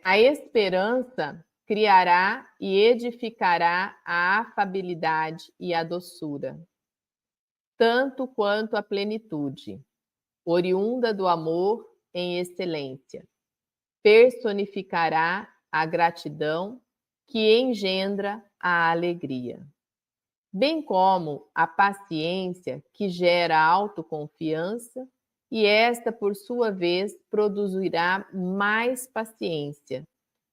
A esperança criará e edificará a afabilidade e a doçura, tanto quanto a plenitude, oriunda do amor em excelência. Personificará a gratidão que engendra a alegria, bem como a paciência que gera autoconfiança, e esta, por sua vez, produzirá mais paciência,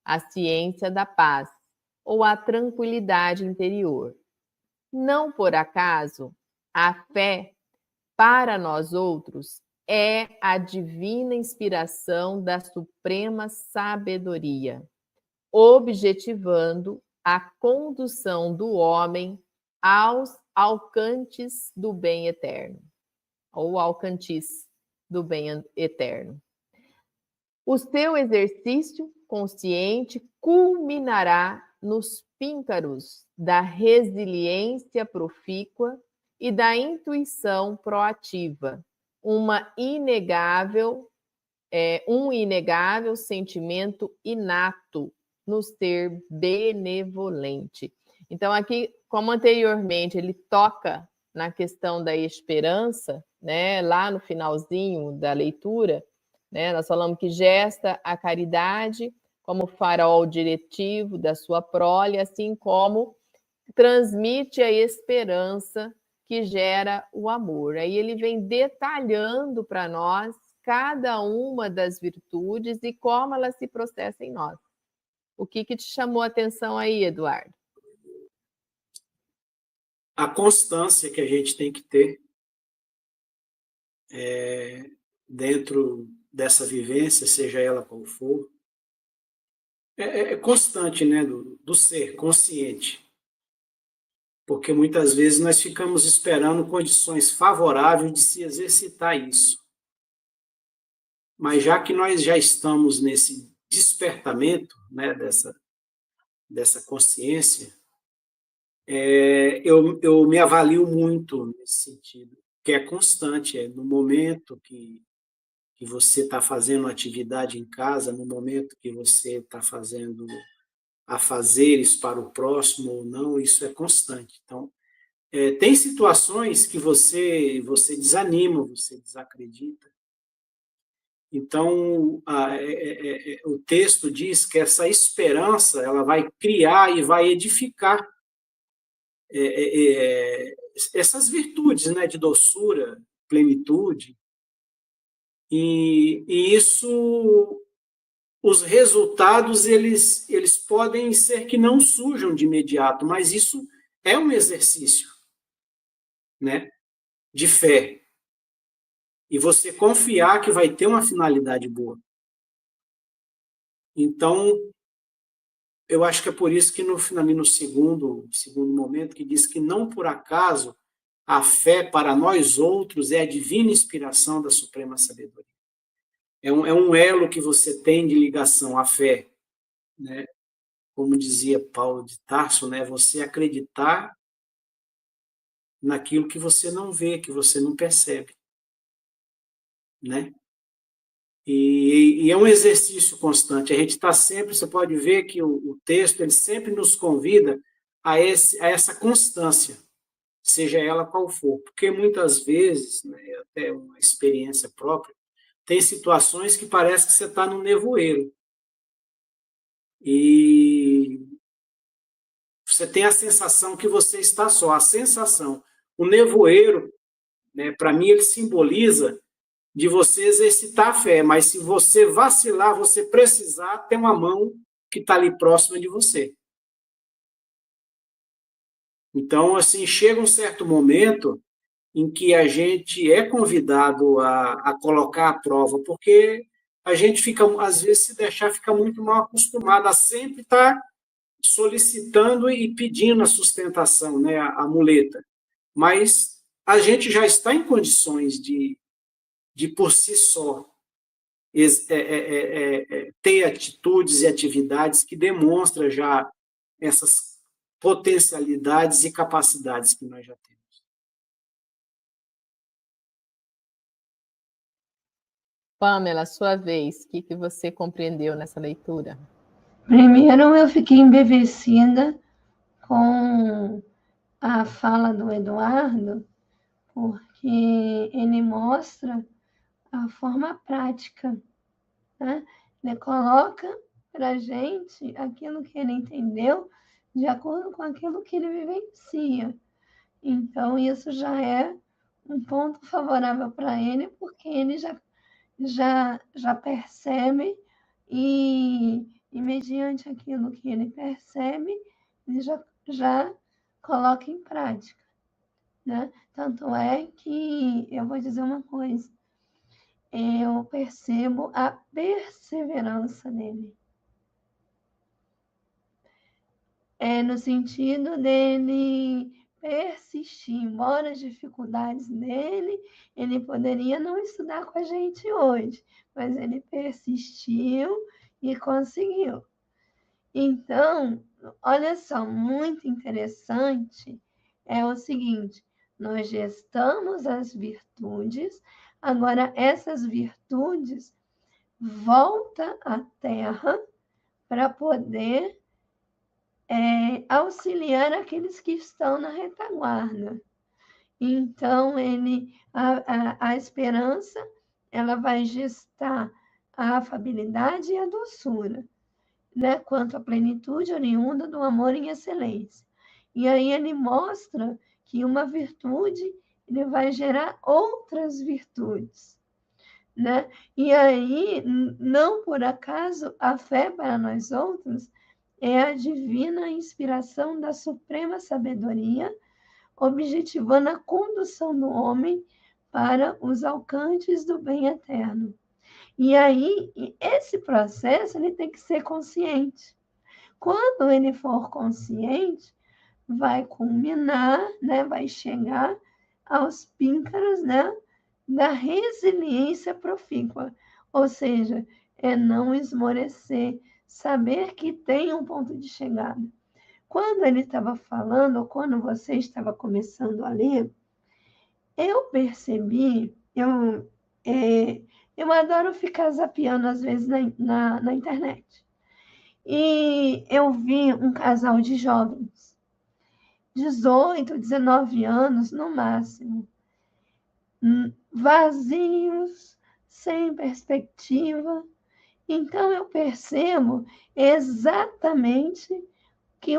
a ciência da paz, ou a tranquilidade interior. Não por acaso, a fé, para nós outros, é a divina inspiração da suprema sabedoria, objetivando a condução do homem aos alcantes do bem eterno, ou alcantis do bem eterno. O seu exercício consciente culminará nos píncaros da resiliência profícua e da intuição proativa, um inegável sentimento inato no ser benevolente. Então, aqui, como anteriormente, ele toca na questão da esperança, né, lá no finalzinho da leitura, né, nós falamos que gesta a caridade como farol diretivo da sua prole, assim como transmite a esperança que gera o amor. Aí ele vem detalhando para nós cada uma das virtudes e como elas se processam em nós. O que te chamou a atenção aí, Eduardo? A constância que a gente tem que ter dentro dessa vivência, seja ela qual for, é constante, né, do ser consciente. Porque muitas vezes nós ficamos esperando condições favoráveis de se exercitar isso. Mas já que nós já estamos nesse despertamento, né, dessa consciência, eu me avalio muito nesse sentido, que é constante, no momento que que você está fazendo atividade em casa, no momento que você está fazendo afazeres para o próximo ou não, isso é constante. Então, tem situações que você desanima, você desacredita. Então, o texto diz que essa esperança ela vai criar e vai edificar essas virtudes, né, de doçura, plenitude, e isso, os resultados, eles podem ser que não surjam de imediato, mas isso é um exercício, né, de fé. E você confiar que vai ter uma finalidade boa. Então, eu acho que é por isso que no segundo momento, que diz que não por acaso a fé para nós outros é a divina inspiração da suprema sabedoria. É um elo que você tem de ligação à fé, né? Como dizia Paulo de Tarso, né? Você acreditar naquilo que você não vê, que você não percebe, né? E é um exercício constante. A gente está sempre, você pode ver que o texto ele sempre nos convida a essa constância, seja ela qual for, porque muitas vezes, né, até uma experiência própria, tem situações que parece que você está num nevoeiro e você tem a sensação que você está só, a sensação. O nevoeiro, né, para mim, ele simboliza de você exercitar a fé, mas se você vacilar, você precisar, tem uma mão que está ali próxima de você. Então, assim, chega um certo momento em que a gente é convidado a colocar à prova, porque a gente fica, às vezes, se deixar, fica muito mal acostumado a sempre estar solicitando e pedindo a sustentação, né, a muleta. Mas a gente já está em condições de por si só, ter atitudes e atividades que demonstram já essas potencialidades e capacidades que nós já temos. Pamela, sua vez, o que você compreendeu nessa leitura? Primeiro, eu fiquei embevecida com a fala do Eduardo, porque ele mostra a forma prática, né? Ele coloca para a gente aquilo que ele entendeu de acordo com aquilo que ele vivencia. Então, isso já é um ponto favorável para ele, porque ele já percebe e mediante aquilo que ele percebe, ele já coloca em prática, né? Tanto é que eu vou dizer uma coisa, eu percebo a perseverança dele. No sentido dele persistir, embora as dificuldades dele, ele poderia não estudar com a gente hoje, mas ele persistiu e conseguiu. Então, olha só, muito interessante é o seguinte, nós gestamos as virtudes, agora essas virtudes voltam à Terra para poder auxiliar aqueles que estão na retaguarda. Então, a esperança, ela vai gestar a afabilidade e a doçura, né? Quanto à plenitude oriunda do amor em excelência. E aí ele mostra que uma virtude ele vai gerar outras virtudes, né? E aí, não por acaso, a fé para nós outros é a divina inspiração da suprema sabedoria, objetivando a condução do homem para os alcances do bem eterno. E aí, esse processo ele tem que ser consciente. Quando ele for consciente, vai culminar, né, vai chegar aos píncaros, né, da resiliência profícua, ou seja, é não esmorecer, saber que tem um ponto de chegada. Quando ele estava falando, ou quando você estava começando a ler, eu percebi, Eu adoro ficar zapeando, às vezes, na internet. E eu vi um casal de jovens, 18, 19 anos no máximo, vazios, sem perspectiva. Então, eu percebo exatamente que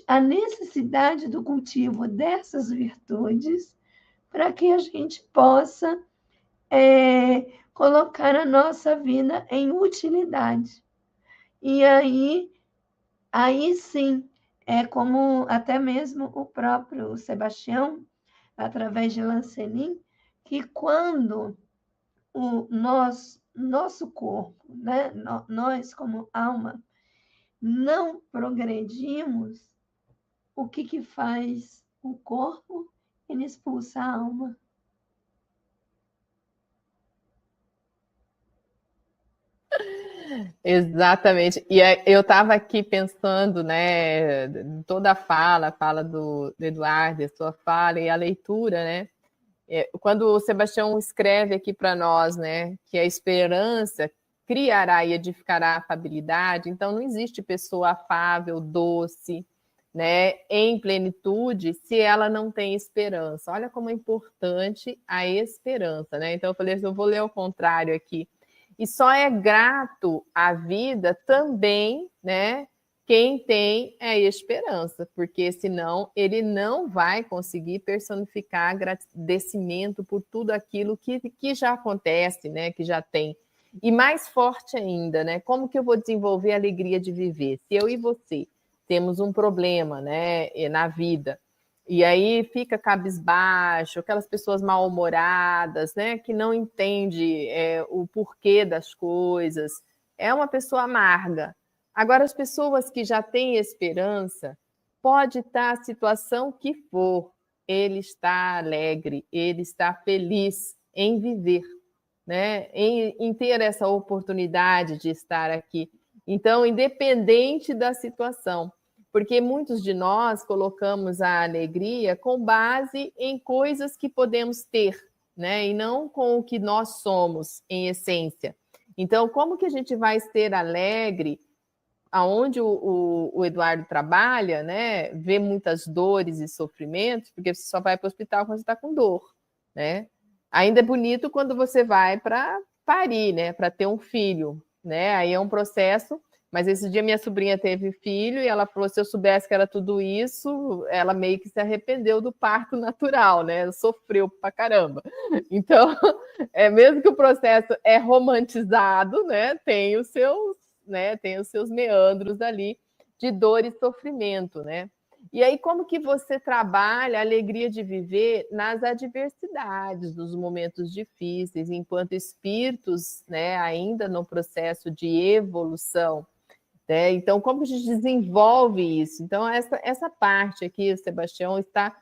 a necessidade do cultivo dessas virtudes para que a gente possa colocar a nossa vida em utilidade. E aí sim, é como até mesmo o próprio Sebastião, através de Lancelin, que quando o nosso corpo, né, nós como alma, não progredimos, o que faz o corpo? Ele expulsa a alma. Exatamente. E eu estava aqui pensando, né, toda a fala do Eduardo, a sua fala e a leitura, né? Quando o Sebastião escreve aqui para nós, né, que a esperança criará e edificará a afabilidade, então não existe pessoa afável, doce, né, em plenitude, se ela não tem esperança. Olha como é importante a esperança, né? Então eu falei assim, eu vou ler ao contrário aqui. E só é grato à vida também, né, quem tem a esperança, porque senão ele não vai conseguir personificar agradecimento por tudo aquilo que já acontece, né, que já tem. E mais forte ainda, né, como que eu vou desenvolver a alegria de viver? Se eu e você temos um problema, né, na vida, e aí fica cabisbaixo, aquelas pessoas mal-humoradas, né, que não entende o porquê das coisas, é uma pessoa amarga. Agora, as pessoas que já têm esperança, pode estar a situação que for, ele está alegre, ele está feliz em viver, né? Em ter essa oportunidade de estar aqui. Então, independente da situação, porque muitos de nós colocamos a alegria com base em coisas que podemos ter, né? E não com o que nós somos em essência. Então, como que a gente vai ser alegre aonde o Eduardo trabalha, né, vê muitas dores e sofrimentos, porque você só vai para o hospital quando você está com dor, né? Ainda é bonito quando você vai para parir, né, para ter um filho, né? Aí é um processo, mas esse dia minha sobrinha teve filho e ela falou, se eu soubesse que era tudo isso, ela meio que se arrependeu do parto natural, né? Sofreu pra caramba. Então, mesmo que o processo é romantizado, né, tem os seus meandros ali de dor e sofrimento, né? E aí, como que você trabalha a alegria de viver nas adversidades, nos momentos difíceis, enquanto espíritos, né, ainda no processo de evolução, né? Então, como que a gente desenvolve isso? Então, essa parte aqui, o Sebastião está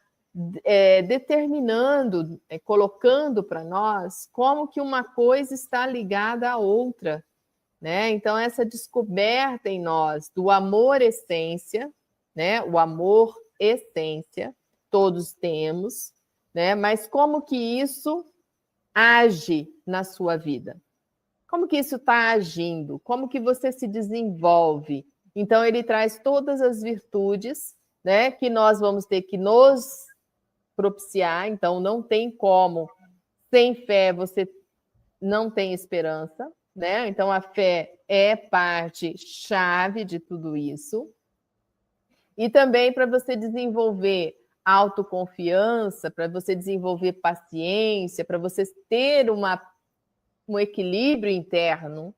determinando, colocando para nós como que uma coisa está ligada à outra, né? Então, essa descoberta em nós do amor essência, né? O amor essência, todos temos, né? Mas como que isso age na sua vida? Como que isso está agindo? Como que você se desenvolve? Então, ele traz todas as virtudes, né? Que nós vamos ter que nos propiciar. Então, não tem como. Sem fé, você não tem esperança, né? Então, a fé é parte chave de tudo isso. E também para você desenvolver autoconfiança, para você desenvolver paciência, para você ter um equilíbrio interno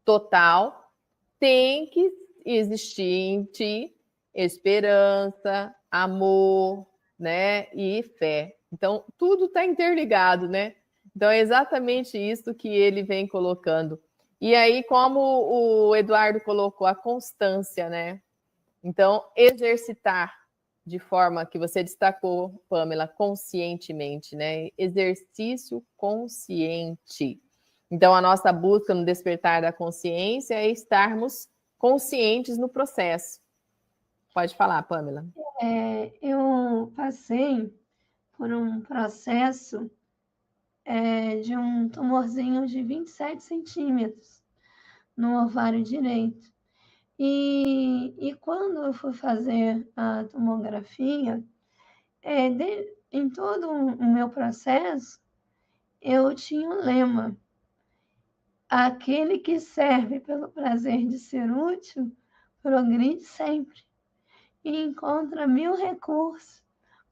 total, tem que existir em ti esperança, amor, né? E fé. Então, tudo está interligado, né? Então, é exatamente isso que ele vem colocando. E aí, como o Eduardo colocou, a constância, né? Então, exercitar de forma que você destacou, Pamela, conscientemente, né? Exercício consciente. Então, a nossa busca no despertar da consciência é estarmos conscientes no processo. Pode falar, Pamela. Eu passei por um processo de um tumorzinho de 27 centímetros no ovário direito. E quando eu fui fazer a tomografia, em todo o meu processo, eu tinha um lema: aquele que serve pelo prazer de ser útil, progride sempre e encontra 1000 recursos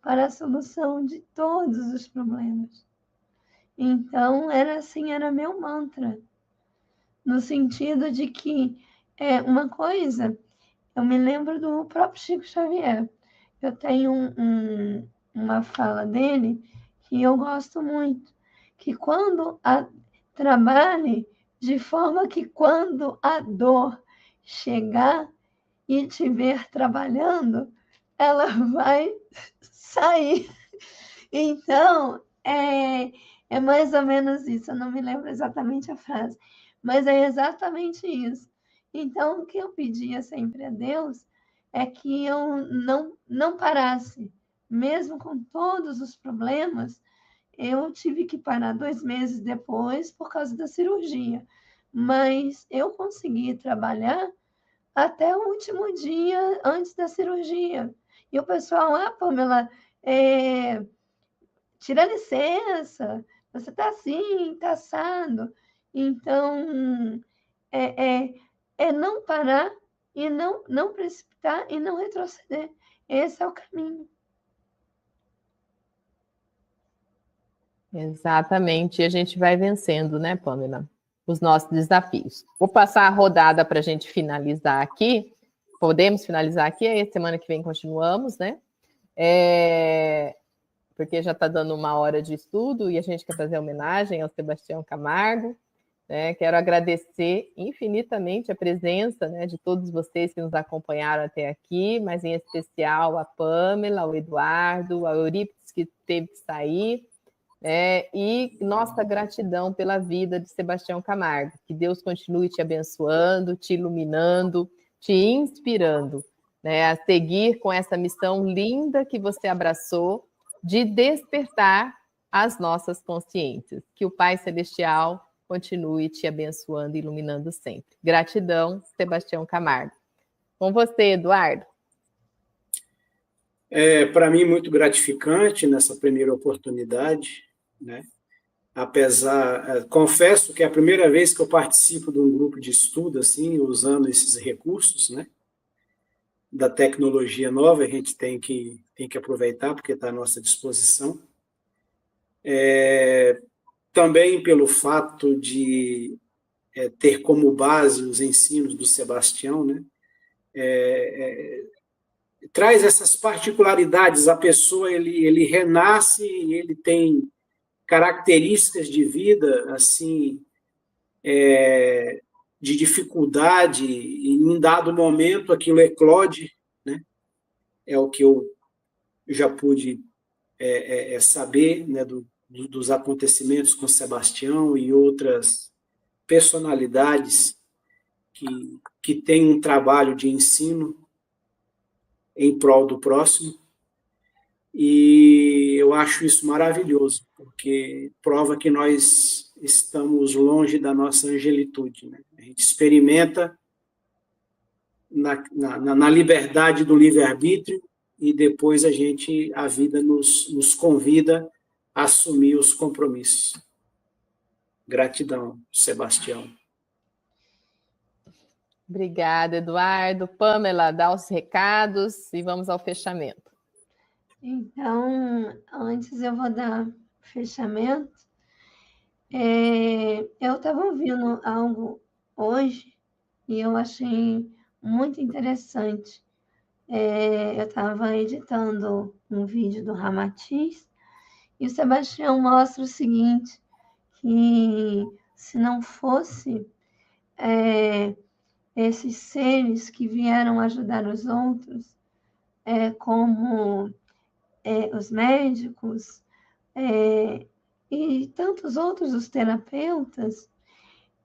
para a solução de todos os problemas. Então, era meu mantra, no sentido de que uma coisa, eu me lembro do próprio Chico Xavier. Eu tenho uma fala dele que eu gosto muito, que trabalhe de forma que quando a dor chegar e te ver trabalhando, ela vai sair. Então, é mais ou menos isso. Eu não me lembro exatamente a frase, mas é exatamente isso. Então, o que eu pedia sempre a Deus é que eu não parasse. Mesmo com todos os problemas, eu tive que parar 2 meses depois por causa da cirurgia. Mas eu consegui trabalhar até o último dia antes da cirurgia. E o pessoal, Pamela, tira licença, você está assim, está assado. Então, não parar e não precipitar e não retroceder. Esse é o caminho. Exatamente, e a gente vai vencendo, né, Pamela, os nossos desafios. Vou passar a rodada para a gente finalizar aqui. Podemos finalizar aqui, aí semana que vem continuamos, né? Porque já está dando 1 hora de estudo e a gente quer fazer homenagem ao Sebastião Camargo. Né? Quero agradecer infinitamente a presença, né, de todos vocês que nos acompanharam até aqui, mas em especial a Pamela, ao Eduardo, ao Eurípides, que teve que sair, e nossa gratidão pela vida de Sebastião Camargo. Que Deus continue te abençoando, te iluminando, te inspirando, né, a seguir com essa missão linda que você abraçou de despertar as nossas consciências. Que o Pai Celestial continue te abençoando e iluminando sempre. Gratidão, Sebastião Camargo. Com você, Eduardo. Para mim, muito gratificante nessa primeira oportunidade, né? Confesso que é a primeira vez que eu participo de um grupo de estudo, assim, usando esses recursos, né, da tecnologia nova, a gente tem que aproveitar, porque está à nossa disposição. Também pelo fato de ter como base os ensinos do Sebastião, né, traz essas particularidades, a pessoa ele renasce e ele tem características de vida assim de dificuldade, e em dado momento aquilo eclode, né? É o que eu já pude saber, né, dos acontecimentos com Sebastião e outras personalidades que têm um trabalho de ensino em prol do próximo. E eu acho isso maravilhoso, porque prova que nós estamos longe da nossa angelitude, né? A gente experimenta na liberdade do livre-arbítrio e depois a vida nos convida a assumir os compromissos. Gratidão, Sebastião. Obrigada, Eduardo. Pamela, dá os recados e vamos ao fechamento. Então, antes eu vou dar fechamento. Eu estava ouvindo algo hoje e eu achei muito interessante. Eu estava editando um vídeo do Ramatiz e o Sebastião mostra o seguinte, que se não fosse esses seres que vieram ajudar os outros, como os médicos e tantos outros, os terapeutas,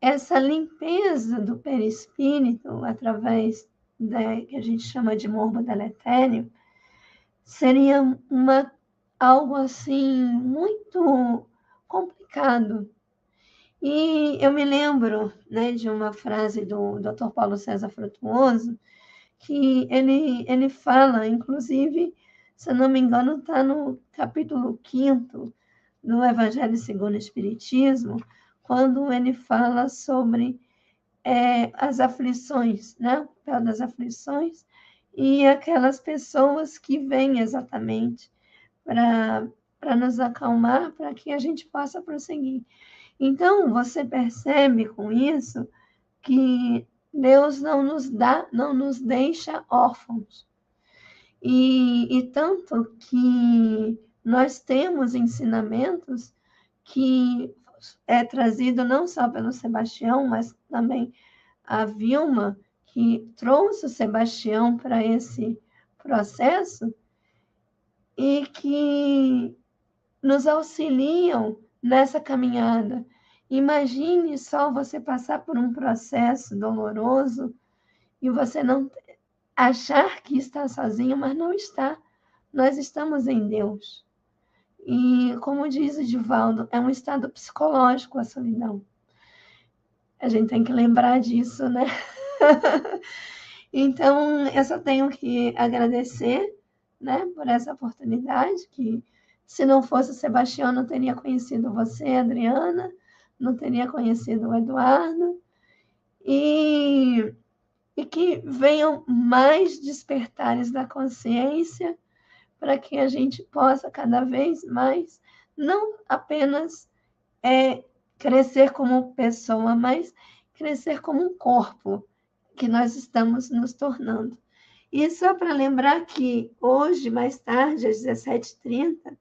essa limpeza do perispírito através que a gente chama de morbo deletério seria algo assim muito complicado. E eu me lembro, né, de uma frase do Dr. Paulo César Frutuoso, que ele fala, inclusive, se eu não me engano, está no capítulo 5º do Evangelho segundo o Espiritismo, quando ele fala sobre as aflições, né? O papel das aflições e aquelas pessoas que vêm exatamente para nos acalmar, para que a gente possa prosseguir. Então, você percebe com isso que Deus não nos deixa órfãos. E tanto que nós temos ensinamentos que é trazido não só pelo Sebastião, mas também a Vilma, que trouxe o Sebastião para esse processo e que nos auxiliam nessa caminhada. Imagine só você passar por um processo doloroso e você não achar que está sozinho, mas não está. Nós estamos em Deus. E, como diz o Divaldo, é um estado psicológico a solidão. A gente tem que lembrar disso, né? Então, eu só tenho que agradecer, né, por essa oportunidade, que se não fosse o Sebastião, não teria conhecido você, Adriana, não teria conhecido o Eduardo, e que venham mais despertares da consciência para que a gente possa cada vez mais, não apenas crescer como pessoa, mas crescer como um corpo que nós estamos nos tornando. E só para lembrar que hoje, mais tarde, às 17h30,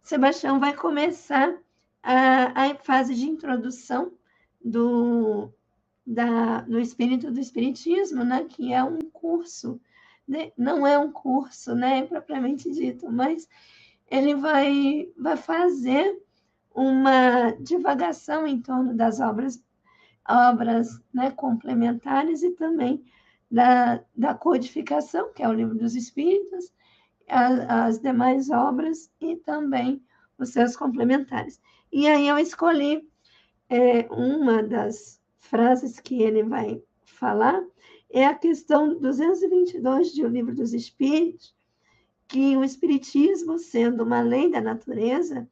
Sebastião vai começar a fase de introdução do Espírito do Espiritismo, né? Que é um curso, né? Não é um curso, né, propriamente dito, mas ele vai fazer uma divagação em torno das obras, né, complementares e também da codificação, que é o Livro dos Espíritos, as demais obras e também os seus complementares. E aí eu escolhi uma das frases que ele vai falar, é a questão 222 de O Livro dos Espíritos, que o Espiritismo, sendo uma lei da natureza,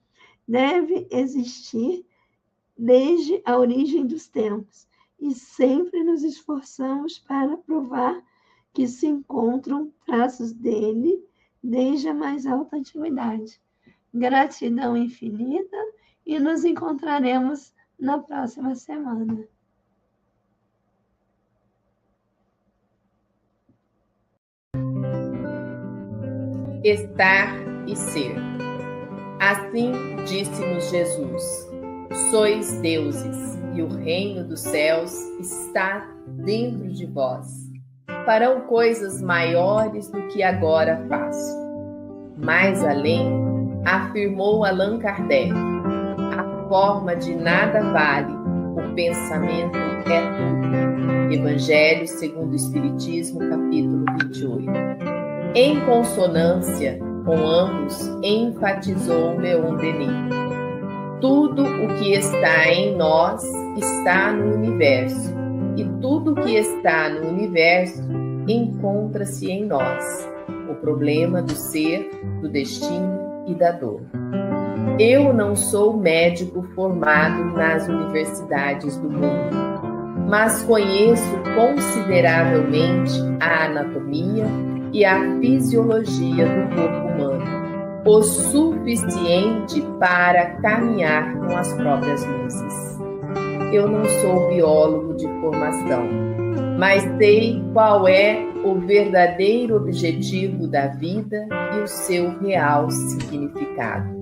deve existir desde a origem dos tempos, e sempre nos esforçamos para provar que se encontram traços dele desde a mais alta antiguidade. Gratidão infinita e nos encontraremos na próxima semana. Estar e ser. Assim disse-nos Jesus: sois deuses, e o reino dos céus está dentro de vós. Farão coisas maiores do que agora faço. Mais além, afirmou Allan Kardec: a forma de nada vale, o pensamento é tudo. Evangelho segundo o Espiritismo, capítulo 28. Em consonância com ambos, enfatizou Leon Denis: tudo o que está em nós está no universo, e tudo o que está no universo encontra-se em nós. O problema do ser, do destino e da dor. Eu não sou médico formado nas universidades do mundo, mas conheço consideravelmente a anatomia e a fisiologia do corpo humano, o suficiente para caminhar com as próprias luzes. Eu não sou biólogo de formação, mas sei qual é o verdadeiro objetivo da vida e o seu real significado.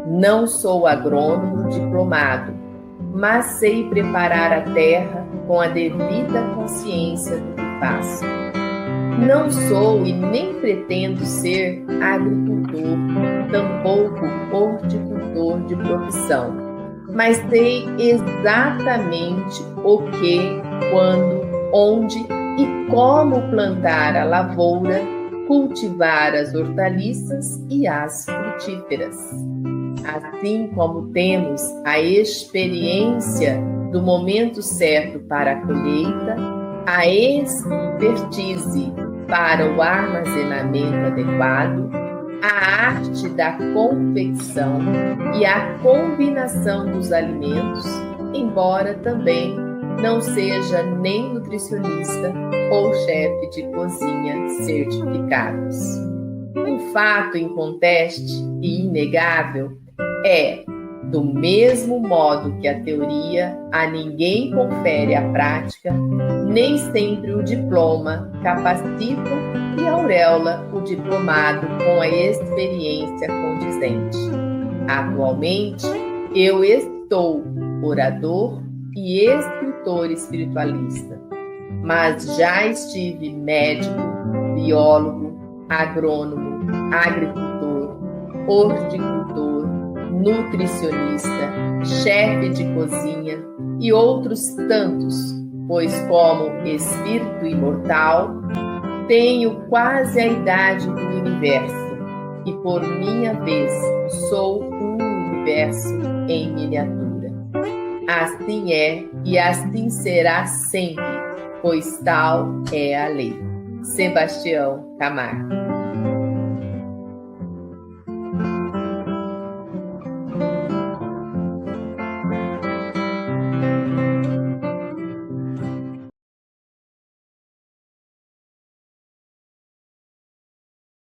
Não sou agrônomo diplomado, mas sei preparar a terra com a devida consciência do que faço. Não sou e nem pretendo ser agricultor, tampouco horticultor de profissão, mas sei exatamente o que, quando, onde e como plantar a lavoura, cultivar as hortaliças e as frutíferas. Assim como temos a experiência do momento certo para a colheita, a expertise para o armazenamento adequado, a arte da confecção e a combinação dos alimentos, embora também não seja nem nutricionista ou chefe de cozinha certificados. Um fato inconteste e inegável é, do mesmo modo que a teoria a ninguém confere a prática, nem sempre o diploma capacita e auréola o diplomado com a experiência condizente. Atualmente, eu estou orador e escritor espiritualista, mas já estive médico, biólogo, agrônomo, agricultor, horticultor, nutricionista, chefe de cozinha e outros tantos, pois como espírito imortal, tenho quase a idade do universo e por minha vez sou um universo em miniatura. Assim é e assim será sempre, pois tal é a lei. Sebastião Camargo.